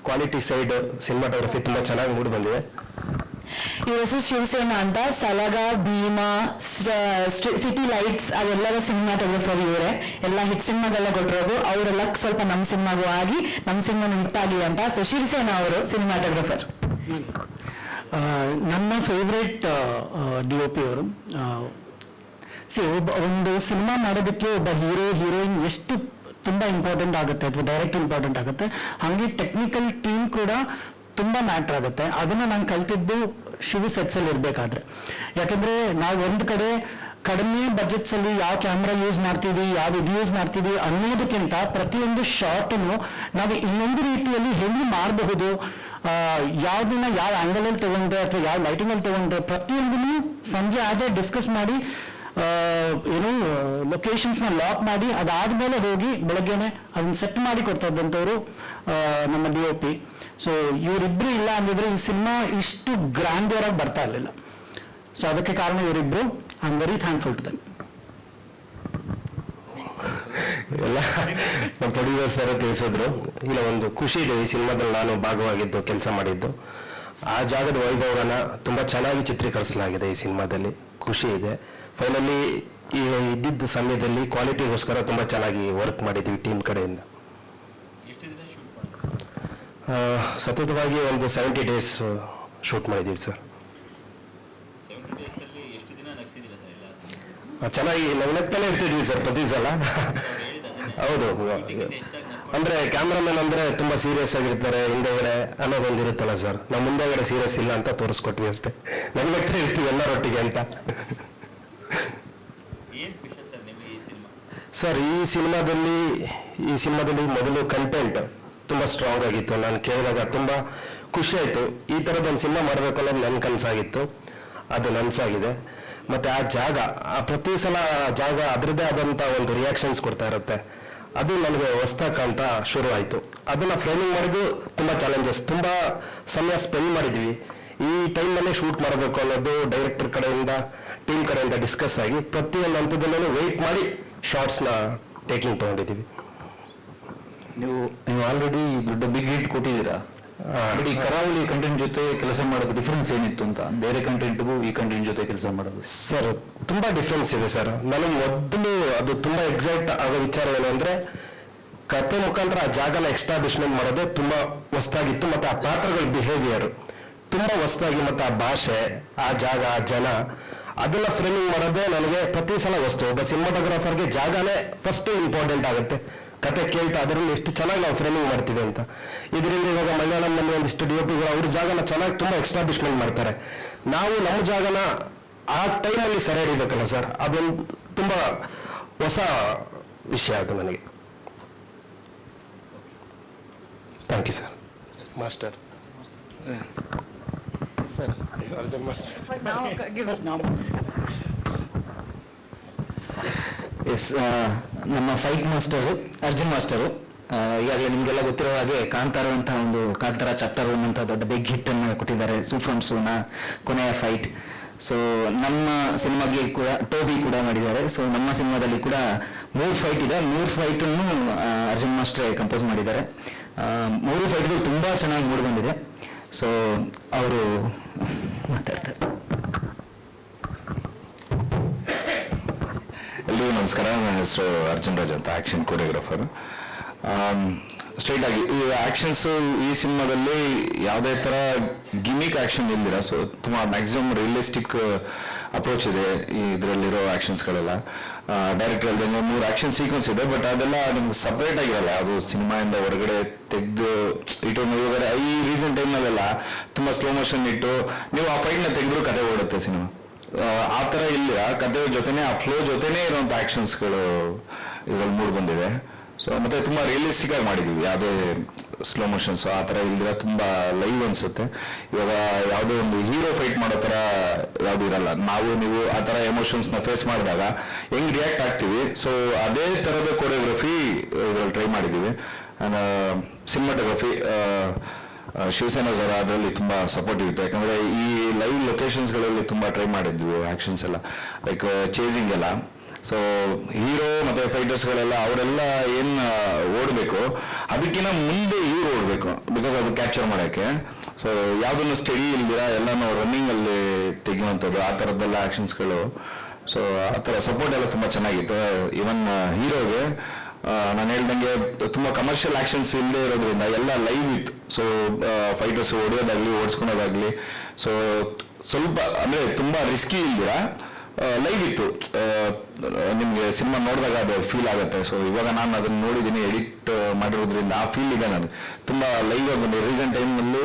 ಕ್ವಾಲಿಟಿ ಸೈಡ್ ಸಿನಿಮಾಟೋಗ್ರಫಿ ತುಂಬ ಚೆನ್ನಾಗಿ ಮೂಡಿ ಬಂದಿದೆ. ಇವ್ರ ಹೆಸರು ಶಿವಸೇನಾ ಅಂತ. ಸಲಗ, ಭೀಮಾ, ಸಿಟಿ ಲೈಟ್ಸ್ ಅದೆಲ್ಲರ ಸಿನಿಮಾಟೋಗ್ರಫರ್ ಇವರೇ. ಎಲ್ಲ ಹಿಟ್ ಸಿನಿಮಾಗೆಲ್ಲ ಕೊಟ್ಟಿರೋದು ಅವರೆಲ್ಲ. ಸ್ವಲ್ಪ ನಮ್ಮ ಸಿನಿಮಾಗೂ ಆಗಿ ನಮ್ಮ ಸಿನಿಮಾನು ಹಿಟ್ಟಾಗಿ ಅಂತ. ಸೊ ಶಿವಸೇನಾ ಅವರು ಸಿನಿಮಾಟೋಗ್ರಫರ್. ನನ್ನ ಫೇವ್ರೇಟ್ DOP ಅವರು. ಒಂದು ಸಿನಿಮಾ ಮಾಡೋದಕ್ಕೆ ಒಬ್ಬ ಹೀರೋಯಿನ್ ಎಷ್ಟು ತುಂಬ ಇಂಪಾರ್ಟೆಂಟ್ ಆಗುತ್ತೆ, ಅಥವಾ ಡೈರೆಕ್ಟ್ ಇಂಪಾರ್ಟೆಂಟ್ ಆಗುತ್ತೆ, ಹಾಗೆ ಟೆಕ್ನಿಕಲ್ ಟೀಮ್ ಕೂಡ ತುಂಬ ಮ್ಯಾಟ್ರ್ ಆಗುತ್ತೆ. ಅದನ್ನು ನಾನು ಕಲ್ತಿದ್ದು ಶಿವ ಸೆಟ್ಸಲ್ಲಿ ಇರಬೇಕಾದ್ರೆ. ಯಾಕೆಂದರೆ ನಾವು ಒಂದು ಕಡೆ ಕಡಿಮೆ ಬಜೆಟ್ಸಲ್ಲಿ ಯಾವ ಕ್ಯಾಮ್ರಾ ಯೂಸ್ ಮಾಡ್ತೀವಿ, ಯಾವ ಇದು ಯೂಸ್ ಮಾಡ್ತೀವಿ ಅನ್ನೋದಕ್ಕಿಂತ ಪ್ರತಿಯೊಂದು ಶಾರ್ಟನ್ನು ನಾವು ಇನ್ನೊಂದು ರೀತಿಯಲ್ಲಿ ಹೆಂಗೆ ಮಾಡಬಹುದು, ಯಾವುದನ್ನ ಯಾವ ಆ್ಯಂಗಲಲ್ಲಿ ತೊಗೊಂಡ್ರೆ ಅಥವಾ ಯಾವ ಲೈಟಿಂಗಲ್ಲಿ ತೊಗೊಂಡ್ರೆ ಪ್ರತಿಯೊಂದನ್ನು ಸಂಜೆ ಆದೇ ಡಿಸ್ಕಸ್ ಮಾಡಿ ಏನು ಲೊಕೇಶನ್ಸ್ನ ಲಾಕ್ ಮಾಡಿ ಅದಾದಮೇಲೆ ಹೋಗಿ ಬೆಳಗ್ಗೆನೆ ಅದನ್ನ ಸೆಟ್ ಮಾಡಿ ಕೊಡ್ತಾ ಇದ್ದಂಥವ್ರು ನಮ್ಮ DOP. ಸೊ ಇವರಿಬ್ಬರು ಇಲ್ಲ ಅಂದಿದ್ರೆ ಈ ಸಿನಿಮಾ ಇಷ್ಟು ಗ್ರ್ಯಾಂಡಿಯರ್ ಆಗಿ ಬರ್ತಾ ಇರಲಿಲ್ಲ. ಸೊ ಅದಕ್ಕೆ ಕಾರಣ ಇವರಿಬ್ಬರು. I am very thankful to them. ಎಲ್ಲ ನಮ್ಮ ಪ್ರೊಡ್ಯೂಸರ್ ಸರ್ ತಿಳಿಸಿದ್ರು. ಇಲ್ಲ, ಒಂದು ಖುಷಿ ಇದೆ ಈ ಸಿನಿಮಾದಲ್ಲಿ ನಾನು ಭಾಗವಾಗಿದ್ದು, ಕೆಲಸ ಮಾಡಿದ್ದು. ಆ ಜಾಗದ ವೈಭವನ ತುಂಬ ಚೆನ್ನಾಗಿ ಚಿತ್ರೀಕರಿಸಲಾಗಿದೆ ಈ ಸಿನಿಮಾದಲ್ಲಿ. ಖುಷಿ ಇದೆ. ಫೈನಲಿ ಈ ಇದ್ದಿದ್ದ ಸಮಯದಲ್ಲಿ ಕ್ವಾಲಿಟಿಗೋಸ್ಕರ ತುಂಬ ಚೆನ್ನಾಗಿ ವರ್ಕ್ ಮಾಡಿದ್ವಿ ಟೀಮ್ ಕಡೆಯಿಂದ. ಎಷ್ಟು ದಿನ ಶೂಟ್ ಮಾಡಿದ್ರಿ? ಸತತವಾಗಿ ಒಂದು 70 days ಶೂಟ್ ಮಾಡಿದ್ದೀವಿ ಸರ್. 70 days ಅಲ್ಲಿ ಎಷ್ಟು ದಿನ ನಗ್ಸಿದ್ದೀರಾ ಸರ್ ಎಲ್ಲ? ಚೆನ್ನಾಗಿ ನಗ್ನಗ್ತಾನೆ ಇರ್ತಿದ್ವಿ ಸರ್ ಪ್ರತಿ ಸಲ. ಹೌದು, ಅಂದ್ರೆ ಕ್ಯಾಮ್ರಾಮನ್ ಅಂದ್ರೆ ತುಂಬಾ ಸೀರಿಯಸ್ ಆಗಿರ್ತಾರೆ, ಹಿಂದೆಗಡೆ ಅನ್ನೋದೊಂದು ಇರುತ್ತಲ್ಲ ಸರ್. ನಮ್ಮ ಮುಂದೆಗಡೆ ಸೀರಿಯಸ್ ಇಲ್ಲ ಅಂತ ತೋರಿಸ್ಕೊಟ್ವಿ ಅಷ್ಟೇ. ನಗ್ನಗ್ತಾ ಇರ್ತೀವಿ ಎಲ್ಲರೊಟ್ಟಿಗೆ ಅಂತ. ಏನ್ ಸ್ಪೆಷಲ್ ಸರ್ ನಿಮಗೆ ಈ ಸಿನಿಮಾ? ಸರ್ ಈ ಸಿನಿಮಾದಲ್ಲಿ ಮೊದಲು ಕಂಟೆಂಟ್ ತುಂಬ ಸ್ಟ್ರಾಂಗ್ ಆಗಿತ್ತು. ನಾನು ಕೇಳಿದಾಗ ತುಂಬ ಖುಷಿ ಆಯಿತು. ಈ ಥರದೊಂದು ಸಿನಿಮಾ ಮಾಡಬೇಕು ಅನ್ನೋದು ನನ್ನ ಕನಸಾಗಿತ್ತು, ಅದು ನನಸಾಗಿದೆ. ಮತ್ತು ಆ ಜಾಗ, ಪ್ರತಿ ಸಲ ಜಾಗ ಅದರದ್ದೇ ಆದಂಥ ಒಂದು ರಿಯಾಕ್ಷನ್ಸ್ ಕೊಡ್ತಾ ಇರುತ್ತೆ. ಅದು ನನಗೆ ಹೊಸ್ತಕ್ಕಂತ ಶುರು ಆಯಿತು. ಅದನ್ನು ಫ್ರೇಮಿಂಗ್ ಮಾಡಿದ್ದು ತುಂಬ ಚಾಲೆಂಜಸ್, ತುಂಬ ಸಮಯ ಸ್ಪೆಂಡ್ ಮಾಡಿದ್ವಿ. ಈ ಟೈಮಲ್ಲೇ ಶೂಟ್ ಮಾಡಬೇಕು ಅನ್ನೋದು ಡೈರೆಕ್ಟರ್ ಕಡೆಯಿಂದ, ಟೀಮ್ ಕಡೆಯಿಂದ ಡಿಸ್ಕಸ್ ಆಗಿ ಪ್ರತಿಯೊಂದು ಹಂತದಲ್ಲೂ ವೆಯ್ಟ್ ಮಾಡಿ ಶಾರ್ಟ್ಸ್ನ ಟೇಕಿಂಗ್ ತೊಗೊಂಡಿದ್ದೀವಿ. ನೀವು ಆಲ್ರೆಡಿ ದೊಡ್ಡ ಬಿಗ್ ಹಿಟ್ ಕೊಟ್ಟಿದ್ದೀರಾ. ಬಟ್ ಈ ಕರಾವಳಿ ಕಂಟೆಂಟ್ ಜೊತೆ ಕೆಲಸ ಮಾಡೋದು ಡಿಫ್ರೆನ್ಸ್ ಏನಿತ್ತು ಅಂತ, ಬೇರೆ ಕಂಟೆಂಟ್ಗೂ ಈ ಕಂಟೆಂಟ್ ಜೊತೆ ಕೆಲಸ ಮಾಡೋದು? ಸರ್ ತುಂಬ ಡಿಫ್ರೆನ್ಸ್ ಇದೆ ಸರ್. ನನಗೆ ಮೊದಲು ಅದು ತುಂಬ ಎಕ್ಸೈಟ್ ಆಗೋ ವಿಚಾರ ಏನು ಅಂದರೆ, ಕತೆ ಮುಖಾಂತರ ಆ ಜಾಗನ ಎಕ್ಸ್ಟಾಬ್ಲಿಷ್ಮೆಂಟ್ ಮಾಡೋದೇ ತುಂಬ ಹೊಸದಾಗಿತ್ತು. ಮತ್ತು ಆ ಪಾತ್ರಗಳ ಬಿಹೇವಿಯರ್ ತುಂಬ ಹೊಸದಾಗಿ ಮತ್ತು ಆ ಭಾಷೆ, ಆ ಜಾಗ, ಆ ಜನ, ಅದೆಲ್ಲ ಫ್ರೇಮಿಂಗ್ ಮಾಡೋದೇ ನನಗೆ ಪ್ರತಿ ಸಲ ವಸ್ತು. ಒಬ್ಬ ಸಿನಿಮಾಟೋಗ್ರಾಫರ್ಗೆ ಜಾಗನೇ ಫಸ್ಟ್ ಇಂಪಾರ್ಟೆಂಟ್ ಆಗುತ್ತೆ. ಕತೆ ಕೇಳ್ತಾ ಅದರಲ್ಲಿ ಎಷ್ಟು ಚೆನ್ನಾಗಿ ನಾವು ಫ್ರೇಮಿಂಗ್ ಮಾಡ್ತೀವಿ ಅಂತ. ಇದರಿಂದ ಇವಾಗ ಮಲಯಾಳಂನಲ್ಲಿ ಒಂದಿಷ್ಟು ಡಿಒಪಿಗಳು ಅವ್ರ ಜಾಗನ ಚೆನ್ನಾಗಿ ತುಂಬ ಎಕ್ಸ್ಟಾಬ್ಲಿಷ್ಮೆಂಟ್ ಮಾಡ್ತಾರೆ. ನಾವು ನಮ್ಮ ಜಾಗನ ಆ ಟೈಮಲ್ಲಿ ಸೆರೆ ಹಿಡಿಬೇಕಲ್ಲ ಸರ್, ಅದೊಂದು ತುಂಬ ಹೊಸ ವಿಷಯ ಅದು ನನಗೆ. Thank you sir. Master sir, Arjun master. Yes, ನಮ್ಮ ಫೈಟ್ ಮಾಸ್ಟರು ಅರ್ಜುನ್ ಮಾಸ್ಟರು. ಈಗಾಗಲೇ ನಿಮಗೆಲ್ಲ ಗೊತ್ತಿರೋ ಹಾಗೆ ಕಾಂತಾರ ಅಂತ ಒಂದು ಕಾಂತಾರ ಚಾಪ್ಟರ್ 1 ಅಂತ ದೊಡ್ಡ ಬಿಗ್ ಹಿಟ್ ಅನ್ನು ಕೊಟ್ಟಿದ್ದಾರೆ. ಸೂಫ್ರಮ್ ಸೂನ ಕೊನೆಯ ಫೈಟ್. ಸೊ ನಮ್ಮ ಸಿನಿಮಾಗೆ ಕೂಡ ಟೋಬಿ ಕೂಡ ಮಾಡಿದ್ದಾರೆ. ಸೊ ನಮ್ಮ ಸಿನಿಮಾದಲ್ಲಿ ಕೂಡ 3 ಫೈಟ್ ಇದೆ. 3 ಫೈಟನ್ನು ಅರ್ಜುನ್ ಮಾಸ್ಟ್ರೇ ಕಂಪೋಸ್ ಮಾಡಿದ್ದಾರೆ. 3 ಫೈಟ್ಗಳು ತುಂಬ ಚೆನ್ನಾಗಿ ಮೂಡಿ ಬಂದಿದೆ. ಸೊ ಅವರು ಮಾತಾಡ್ತಾರೆ. ಎಲ್ರಿಗೂ ನಮಸ್ಕಾರ. ನನ್ನ ಹೆಸರು ಅರ್ಜುನ್ ರಾಜ್ ಅಂತ, ಆ್ಯಕ್ಷನ್ ಕೊರಿಯೋಗ್ರಾಫರ್. ಸ್ಟ್ರೈಟ್ ಆಗಿ ಈ ಆ್ಯಕ್ಷನ್ಸು ಈ ಸಿನಿಮಾದಲ್ಲಿ ಯಾವುದೇ ಥರ ಗಿಮಿಕ್ ಆ್ಯಕ್ಷನ್ ಇಲ್ದಿರ, ಸೊ ತುಂಬ ಮ್ಯಾಕ್ಸಿಮಮ್ ರಿಯಲಿಸ್ಟಿಕ್ ಅಪ್ರೋಚ್ ಇದೆ ಈ ಇದರಲ್ಲಿರೋ ಆ್ಯಕ್ಷನ್ಸ್ಗಳೆಲ್ಲ. ಡೈರೆಕ್ಟರ್ ಹೇಳ್ದಂಗೆ 3 ಆ್ಯಕ್ಷನ್ ಸೀಕ್ವೆನ್ಸ್ ಇದೆ, ಬಟ್ ಅದೆಲ್ಲ ನಿಮ್ಗೆ ಸಪ್ರೇಟ್ ಆಗಿರಲ್ಲ. ಅದು ಸಿನಿಮಾಯಿಂದ ಹೊರಗಡೆ ತೆಗೆದು ಇಟ್ಟು ಇವಾಗ ಈ ರೀಸೆಂಟ್ ಟೈಮ್ನಲ್ಲೆಲ್ಲ ತುಂಬ ಸ್ಲೋ ಮೋಷನ್ ಇಟ್ಟು ನೀವು ಆ ಫೈಟ್ನ ತೆಗೆದ್ರು ಕತೆ ಓಡುತ್ತೆ ಸಿನಿಮಾ. ಆ ಥರ ಇಲ್ಲ, ಕತೆ ಜೊತೆನೇ ಆ ಫ್ಲೋ ಜೊತೆನೇ ಇರುವಂಥ ಆ್ಯಕ್ಷನ್ಸ್ಗಳು ಇದರಲ್ಲಿ ಮೂಡಿ ಬಂದಿದೆ. ಸೊ ಮತ್ತೆ ತುಂಬ ರಿಯಲಿಸ್ಟಿಕ್ ಆಗಿ ಮಾಡಿದ್ದೀವಿ, ಯಾವುದೇ ಸ್ಲೋ ಮೋಷನ್ಸ್ ಆ ಥರ ಇಲ್ದಿರ ತುಂಬ ಲೈವ್ ಅನಿಸುತ್ತೆ. ಇವಾಗ ಯಾವುದೇ ಒಂದು ಹೀರೋ ಫೈಟ್ ಮಾಡೋ ಥರ ಯಾವುದೂ ಇರಲ್ಲ. ನಾವು ನೀವು ಆ ಥರ ಎಮೋಷನ್ಸ್ನ ಫೇಸ್ ಮಾಡಿದಾಗ ಹೆಂಗೆ ರಿಯಾಕ್ಟ್ ಆಗ್ತೀವಿ, ಸೊ ಅದೇ ಥರದ ಕೊರಿಯೋಗ್ರಫಿ ಇದರಲ್ಲಿ ಟ್ರೈ ಮಾಡಿದ್ದೀವಿ. ಸಿನಿಮಾಟೋಗ್ರಫಿ ಶಿವಸೇನಾ ಸರ್ ಅದರಲ್ಲಿ ತುಂಬ ಸಪೋರ್ಟಿವ್ ಇತ್ತು. ಯಾಕಂದರೆ ಈ ಲೈವ್ ಲೊಕೇಶನ್ಸ್ಗಳಲ್ಲಿ ತುಂಬ ಟ್ರೈ ಮಾಡಿದ್ವಿ ಆ್ಯಕ್ಷನ್ಸ್ ಎಲ್ಲ, ಲೈಕ್ ಚೇಸಿಂಗ್ ಎಲ್ಲ. ಸೊ ಹೀರೋ ಮತ್ತು ಫೈಟರ್ಸ್ಗಳೆಲ್ಲ ಅವರೆಲ್ಲ ಏನು ಓಡಬೇಕು ಅದಕ್ಕಿಂತ ಮುಂದೆ ಇವ್ರು ಓಡಬೇಕು, ಬಿಕಾಸ್ ಅದು ಕ್ಯಾಪ್ಚರ್ ಮಾಡೋಕ್ಕೆ. ಸೊ ಯಾವುದನ್ನು ಸ್ಟಡಿ ಇಲ್ದಿರ ಎಲ್ಲನೂ ರನ್ನಿಂಗಲ್ಲಿ ತೆಗೆಯುವಂಥದ್ದು, ಆ ಥರದ್ದೆಲ್ಲ ಆ್ಯಕ್ಷನ್ಸ್ಗಳು. ಸೊ ಆ ಥರ ಸಪೋರ್ಟ್ ಎಲ್ಲ ತುಂಬ ಚೆನ್ನಾಗಿತ್ತು. ಈವನ್ ಹೀರೋಗೆ ನಾನು ಹೇಳ್ದಂಗೆ ತುಂಬ ಕಮರ್ಷಿಯಲ್ ಆ್ಯಕ್ಷನ್ಸ್ ಇಲ್ಲದೆ ಇರೋದ್ರಿಂದ ಎಲ್ಲ ಲೈವ್ ಇತ್ತು. ಸೊ ಫೈಟರ್ಸ್ ಹೊಡೆಯೋದಾಗಲಿ ಓಡಿಸ್ಕೊಳೋದಾಗಲಿ, ಸೊ ಸ್ವಲ್ಪ ಅಂದರೆ ತುಂಬ ರಿಸ್ಕಿ ಇಲ್ದಿರ ಲೈವ್ ಇತ್ತು. ನಿಮಗೆ ಸಿನಿಮಾ ನೋಡಿದಾಗ ಅದು ಫೀಲ್ ಆಗುತ್ತೆ. ಸೊ ಇವಾಗ ನಾನು ಅದನ್ನು ನೋಡಿದ್ದೀನಿ, ಎಡಿಟ್ ಮಾಡಿರೋದ್ರಿಂದ ಆ ಫೀಲ್ ಇದೆ ನನಗೆ. ತುಂಬ ಲೈವ್ ಆಗಿ ಬಂದಿದೆ. ರೀಸೆಂಟ್ ಟೈಮ್ನಲ್ಲಿ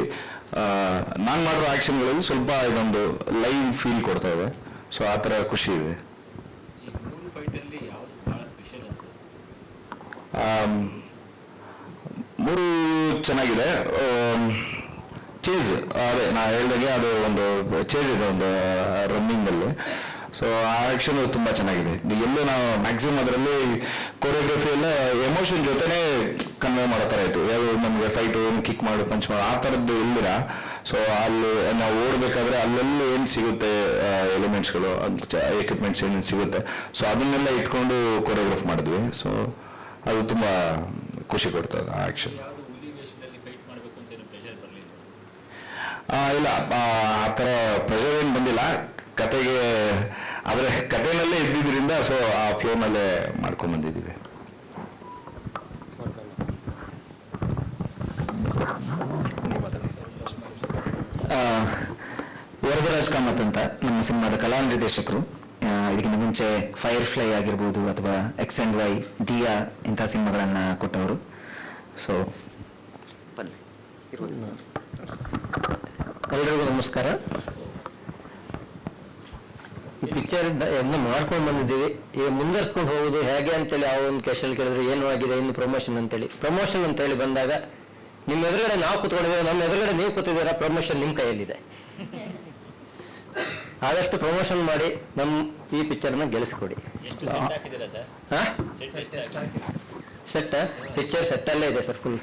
ನಾನು ಮಾಡಿರೋ ಆ್ಯಕ್ಷನ್ಗಳಲ್ಲಿ ಸ್ವಲ್ಪ ಇದೊಂದು ಲೈವ್ ಫೀಲ್ ಕೊಡ್ತಾ ಇದೆ. ಸೊ ಆ ಥರ ಖುಷಿ ಇದೆ. ಮೂರು ಚೆನ್ನಾಗಿದೆ. ಚೇಸ್, ಅದೇ ನಾ ಹೇಳ್ದಾಗೆ ಅದು ಒಂದು ಚೇಸ್ ಇದೆ ಒಂದು ರನ್ನಿಂಗಲ್ಲಿ. ಸೊ ಆ ಆ್ಯಕ್ಷನ್ ತುಂಬ ಚೆನ್ನಾಗಿದೆ. ಎಲ್ಲೂ ನಾವು ಮ್ಯಾಕ್ಸಿಮಮ್ ಅದರಲ್ಲಿ ಕೊರಿಯೋಗ್ರಫಿ ಎಲ್ಲ ಎಮೋಷನ್ ಜೊತೆನೇ ಕನ್ವೆ ಮಾಡೋ ಥರ ಇತ್ತು. ಯಾವ ನಮಗೆ ಫೈಟು ಕಿಕ್ ಮಾಡು ಪಂಚ್ ಮಾಡು ಆ ಥರದ್ದು ಇಲ್ದಿರ. ಸೊ ಅಲ್ಲಿ ನಾವು ಓಡಬೇಕಾದ್ರೆ ಅಲ್ಲೆಲ್ಲ ಏನು ಸಿಗುತ್ತೆ ಎಲಿಮೆಂಟ್ಸ್ಗಳು, ಎಕ್ವಿಪ್ಮೆಂಟ್ಸ್ ಏನೇನು ಸಿಗುತ್ತೆ, ಸೊ ಅದನ್ನೆಲ್ಲ ಇಟ್ಕೊಂಡು ಕೊರಿಯೋಗ್ರಫ್ ಮಾಡಿದ್ವಿ. ಸೊ ಅದು ತುಂಬ ಖುಷಿ ಕೊಡ್ತದೆ ಆ ಆ್ಯಕ್ಷನ್. ಇಲ್ಲ, ಆ ಥರ ಪ್ರೆಷರ್ ಏನು ಬಂದಿಲ್ಲ ಕತೆಗೆ, ಆದರೆ ಕತೆನಲ್ಲೇ ಇದ್ದಿದ್ದರಿಂದ ಸೊ ಆ ಫ್ಲೋನಲ್ಲೇ ಮಾಡ್ಕೊಂಡು ಬಂದಿದ್ದೀವಿ. ವರದರಾಜ್ ಕಾಮತ್ ಅಂತ ನಮ್ಮ ಸಿನಿಮಾದ ಕಲಾ ನಿರ್ದೇಶಕರು. ಇದಕ್ಕಿಂತ ಮುಂಚೆ ಫೈರ್ ಫ್ಲೈ ಆಗಿರ್ಬೋದು ಅಥವಾ ಎಕ್ಸ್ ಆ್ಯಂಡ್ ವೈ, ದಿಯಾ ಇಂಥ ಸಿನಿಮಾಗಳನ್ನು ಕೊಟ್ಟವರು. ಸೊ ಎಲ್ರಿಗೂ ನಮಸ್ಕಾರ. ಈ ಪಿಕ್ಚರ್ ಎಲ್ಲ ಮಾಡ್ಕೊಂಡು ಬಂದಿದ್ದೀವಿ. ಈಗ ಮುಂದರ್ಸ್ಕೊಂಡು ಹೋಗೋದು ಹೇಗೆ ಅಂತೇಳಿ ಆ ಒಂದು ಕ್ವೆಶ್ಚನ್ ಕೇಳಿದ್ರು, ಏನು ಆಗಿದೆ ಇನ್ನು ಪ್ರಮೋಷನ್ ಅಂತೇಳಿ ಬಂದಾಗ ನಿಮ್ಮ ಎದುರುಗಡೆ ನಾವು ಕೂತ್ಕೊಂಡಿದ್ದೀವಿ, ನಮ್ಮ ಎದುರುಗಡೆ ನೀವು ಕೂತಿದ್ದೀರಾ, ಪ್ರಮೋಷನ್ ನಿಮ್ಮ ಕೈಯಲ್ಲಿದೆ. ಆದಷ್ಟು ಪ್ರಮೋಷನ್ ಮಾಡಿ ನಮ್ಮ ಈ ಪಿಕ್ಚರ್ನ ಗೆಲ್ಲಿಸ್ಕೊಡಿ. ಸೆಟ್ ಪಿಕ್ಚರ್ ಸೆಟ್ಟಲ್ಲೇ ಇದೆ ಸರ್, ಫುಲ್.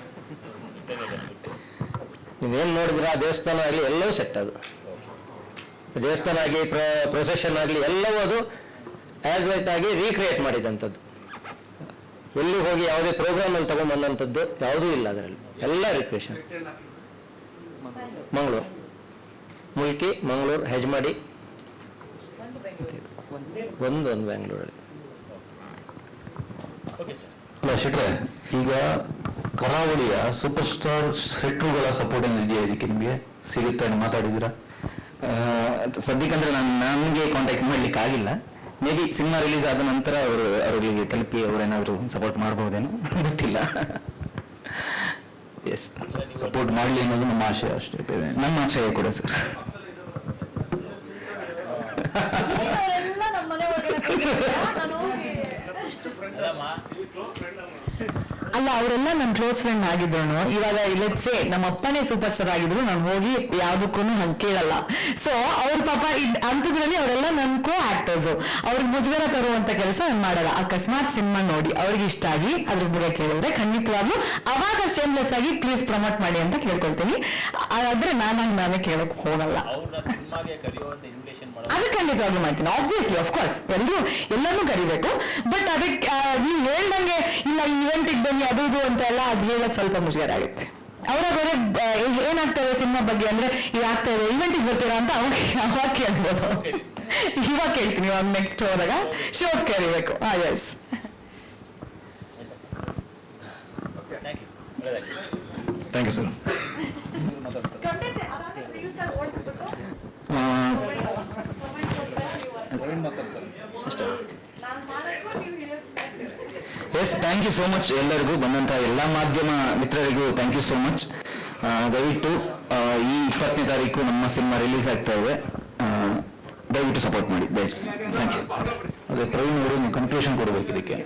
ನೀವೇನು ನೋಡಿದ್ರೆ ಆ ದೇವಸ್ಥಾನ ಆಗಲಿ ಎಲ್ಲವೂ ಸೆಟ್. ಅದು ದೇವಸ್ಥಾನ ಆಗಿ ಪ್ರೊಸೆಷನ್ ಆಗಲಿ ಎಲ್ಲವೂ ಅದು ಆ್ಯಸ್ ರೈಟ್ ಆಗಿ ರೀಕ್ರಿಯೇಟ್ ಮಾಡಿದಂಥದ್ದು. ಎಲ್ಲಿ ಹೋಗಿ ಯಾವುದೇ ಪ್ರೋಗ್ರಾಮಲ್ಲಿ ತಗೊಂಡ್ಬಂದಂಥದ್ದು ಯಾವುದೂ ಇಲ್ಲ ಅದರಲ್ಲಿ, ಎಲ್ಲ ರೀಕ್ರಿಯೇಷನ್. ಮಂಗಳೂರು, ಮುಲ್ಕಿ, ಮಂಗಳೂರು, ಹೆಜ್ಮಾಡಿ, ಒಂದು ಬ್ಯಾಂಗ್ಳೂರಲ್ಲಿ. ಶೆಟ್ರೆ, ಈಗ ಕರಾವಳಿಯ ಸೂಪರ್ ಸ್ಟಾರ್ ಸೆಟ್ರುಗಳ ಸಪೋರ್ಟ್ ಇದೆಯಾ ಇದಕ್ಕೆ ನಿಮಗೆ? ಸಿಗುತ್ತೆ ಮಾತಾಡಿದ್ದೀರಾ? ಸದ್ಯಕ್ಕಂದ್ರೆ ನನಗೆ ಕಾಂಟ್ಯಾಕ್ಟ್ ಮಾಡ್ಲಿಕ್ಕೆ ಆಗಿಲ್ಲ. ಮೇ ಬಿ ಸಿನಿಮಾ ರಿಲೀಸ್ ಆದ ನಂತರ ಅವರಿಗೆ ತಲುಪಿ ಅವರೇನಾದರೂ ಸಪೋರ್ಟ್ ಮಾಡ್ಬೋದೇನೋ ಗೊತ್ತಿಲ್ಲ. ಎಸ್, ಸಪೋರ್ಟ್ ಮಾಡಲಿ ಅನ್ನೋದು ನಮ್ಮ ಆಶಯ ಅಷ್ಟೇ, ಬೇರೆ ನಮ್ಮ ಆಶಯ ಕೂಡ ಸರ್. ಅಲ್ಲ, ಅವರೆಲ್ಲ ನನ್ನ ಕ್ಲೋಸ್ ಫ್ರೆಂಡ್ ಆಗಿದ್ರು. ಇವಾಗ ಲೆಟ್ಸ್ ಸೇ ನಮ್ಮ ಅಪ್ಪನೇ ಸೂಪರ್ ಸ್ಟಾರ್ ಆಗಿದ್ರು, ನಾನು ಹೋಗಿ ಯಾವ್ದಕ್ಕೂ ಹಂಗೆ ಕೇಳಲ್ಲ. ಸೊ ಅವ್ರ ಪಾಪ ಅಂಥದ್ರಲ್ಲಿ ಅವರೆಲ್ಲ ನನ್ನ ಕೋ ಆಕ್ಟರ್ಸು, ಅವ್ರಿಗೆ ಮುಜುಗರ ತರುವಂತ ಕೆಲಸ ನಾನು ಮಾಡಲ್ಲ. ಅಕಸ್ಮಾತ್ ಸಿನಿಮಾ ನೋಡಿ ಅವ್ರಿಗೆ ಇಷ್ಟ ಆಗಿ ಅದ್ರ ಬಗ್ಗೆ ಕೇಳಿದ್ರೆ ಖಂಡಿತವಾಗ್ಲೂ ಅವಾಗ ಶೇಮ್ಲೆಸ್ ಆಗಿ ಪ್ಲೀಸ್ ಪ್ರಮೋಟ್ ಮಾಡಿ ಅಂತ ಕೇಳ್ಕೊಳ್ತೀನಿ. ಆದ್ರೆ ನಾನೇ ಕೇಳಕ್ ಹೋಗಲ್ಲ. ಅವ್ರನ್ನ ಸಿನಿಮಾಗೆ ಕರೆಯುವಂತ ಇನ್ವಿಟೇಷನ್ ಮಾಡೋದು ಅದು ಖಂಡಿತವಾಗ್ಲೂ ಮಾಡ್ತೀನಿ, ಆಬ್ವಿಯಸ್ಲಿ, ಆಫ್ಕೋರ್ಸ್ ಎಲ್ಲರೂ ಕರಿಬೇಕು. ಬಟ್ ಅದಕ್ಕೆ ನೀವು ಹೇಳ್ದಂಗೆ ಇಲ್ಲ ಈವೆಂಟಿಗೆ ಬನ್ನಿ ಅದು ಇದು ಅಂತ ಎಲ್ಲ ಅದು ಹೇಳೋದು ಸ್ವಲ್ಪ ಮುಜುಗರ ಆಗುತ್ತೆ. ಅವರಾಗವರೇ ಏನಾಗ್ತದೆ ಸಿನಿಮಾ ಬಗ್ಗೆ ಅಂದ್ರೆ ಇದಾಗ್ತಾ ಇದೆ ಈವೆಂಟಿಗೆ ಬರ್ತೀರಾ ಅಂತ ಅವಾಗ ಕೇಳ್ಬೋದು. ಇವಾಗ ಕೇಳ್ತೀನಿ, ಇವಾಗ ನೆಕ್ಸ್ಟ್ ಹೋದಾಗ ಶೋ ಕರಿಬೇಕು. Yes, thank you. Thank you sir. Yes, thank you so much ಎಲ್ಲರಿಗೂ, ಬಂದಂಥ ಎಲ್ಲ ಮಾಧ್ಯಮ ಮಿತ್ರರಿಗೂ ಥ್ಯಾಂಕ್ ಯು ಸೋ ಮಚ್. ದಯವಿಟ್ಟು ಈ 20ನೇ ತಾರೀಕು ನಮ್ಮ ಸಿನಿಮಾ ರಿಲೀಸ್ ಆಗ್ತಾ ಇದೆ, ದಯವಿಟ್ಟು ಸಪೋರ್ಟ್ ಮಾಡಿ. Thank you. ಅದೇ ಪ್ರವೀಣ್ ಅವರು ಕನ್ಕ್ಲೂಷನ್ ಕೊಡಬೇಕು ಇದಕ್ಕೆ.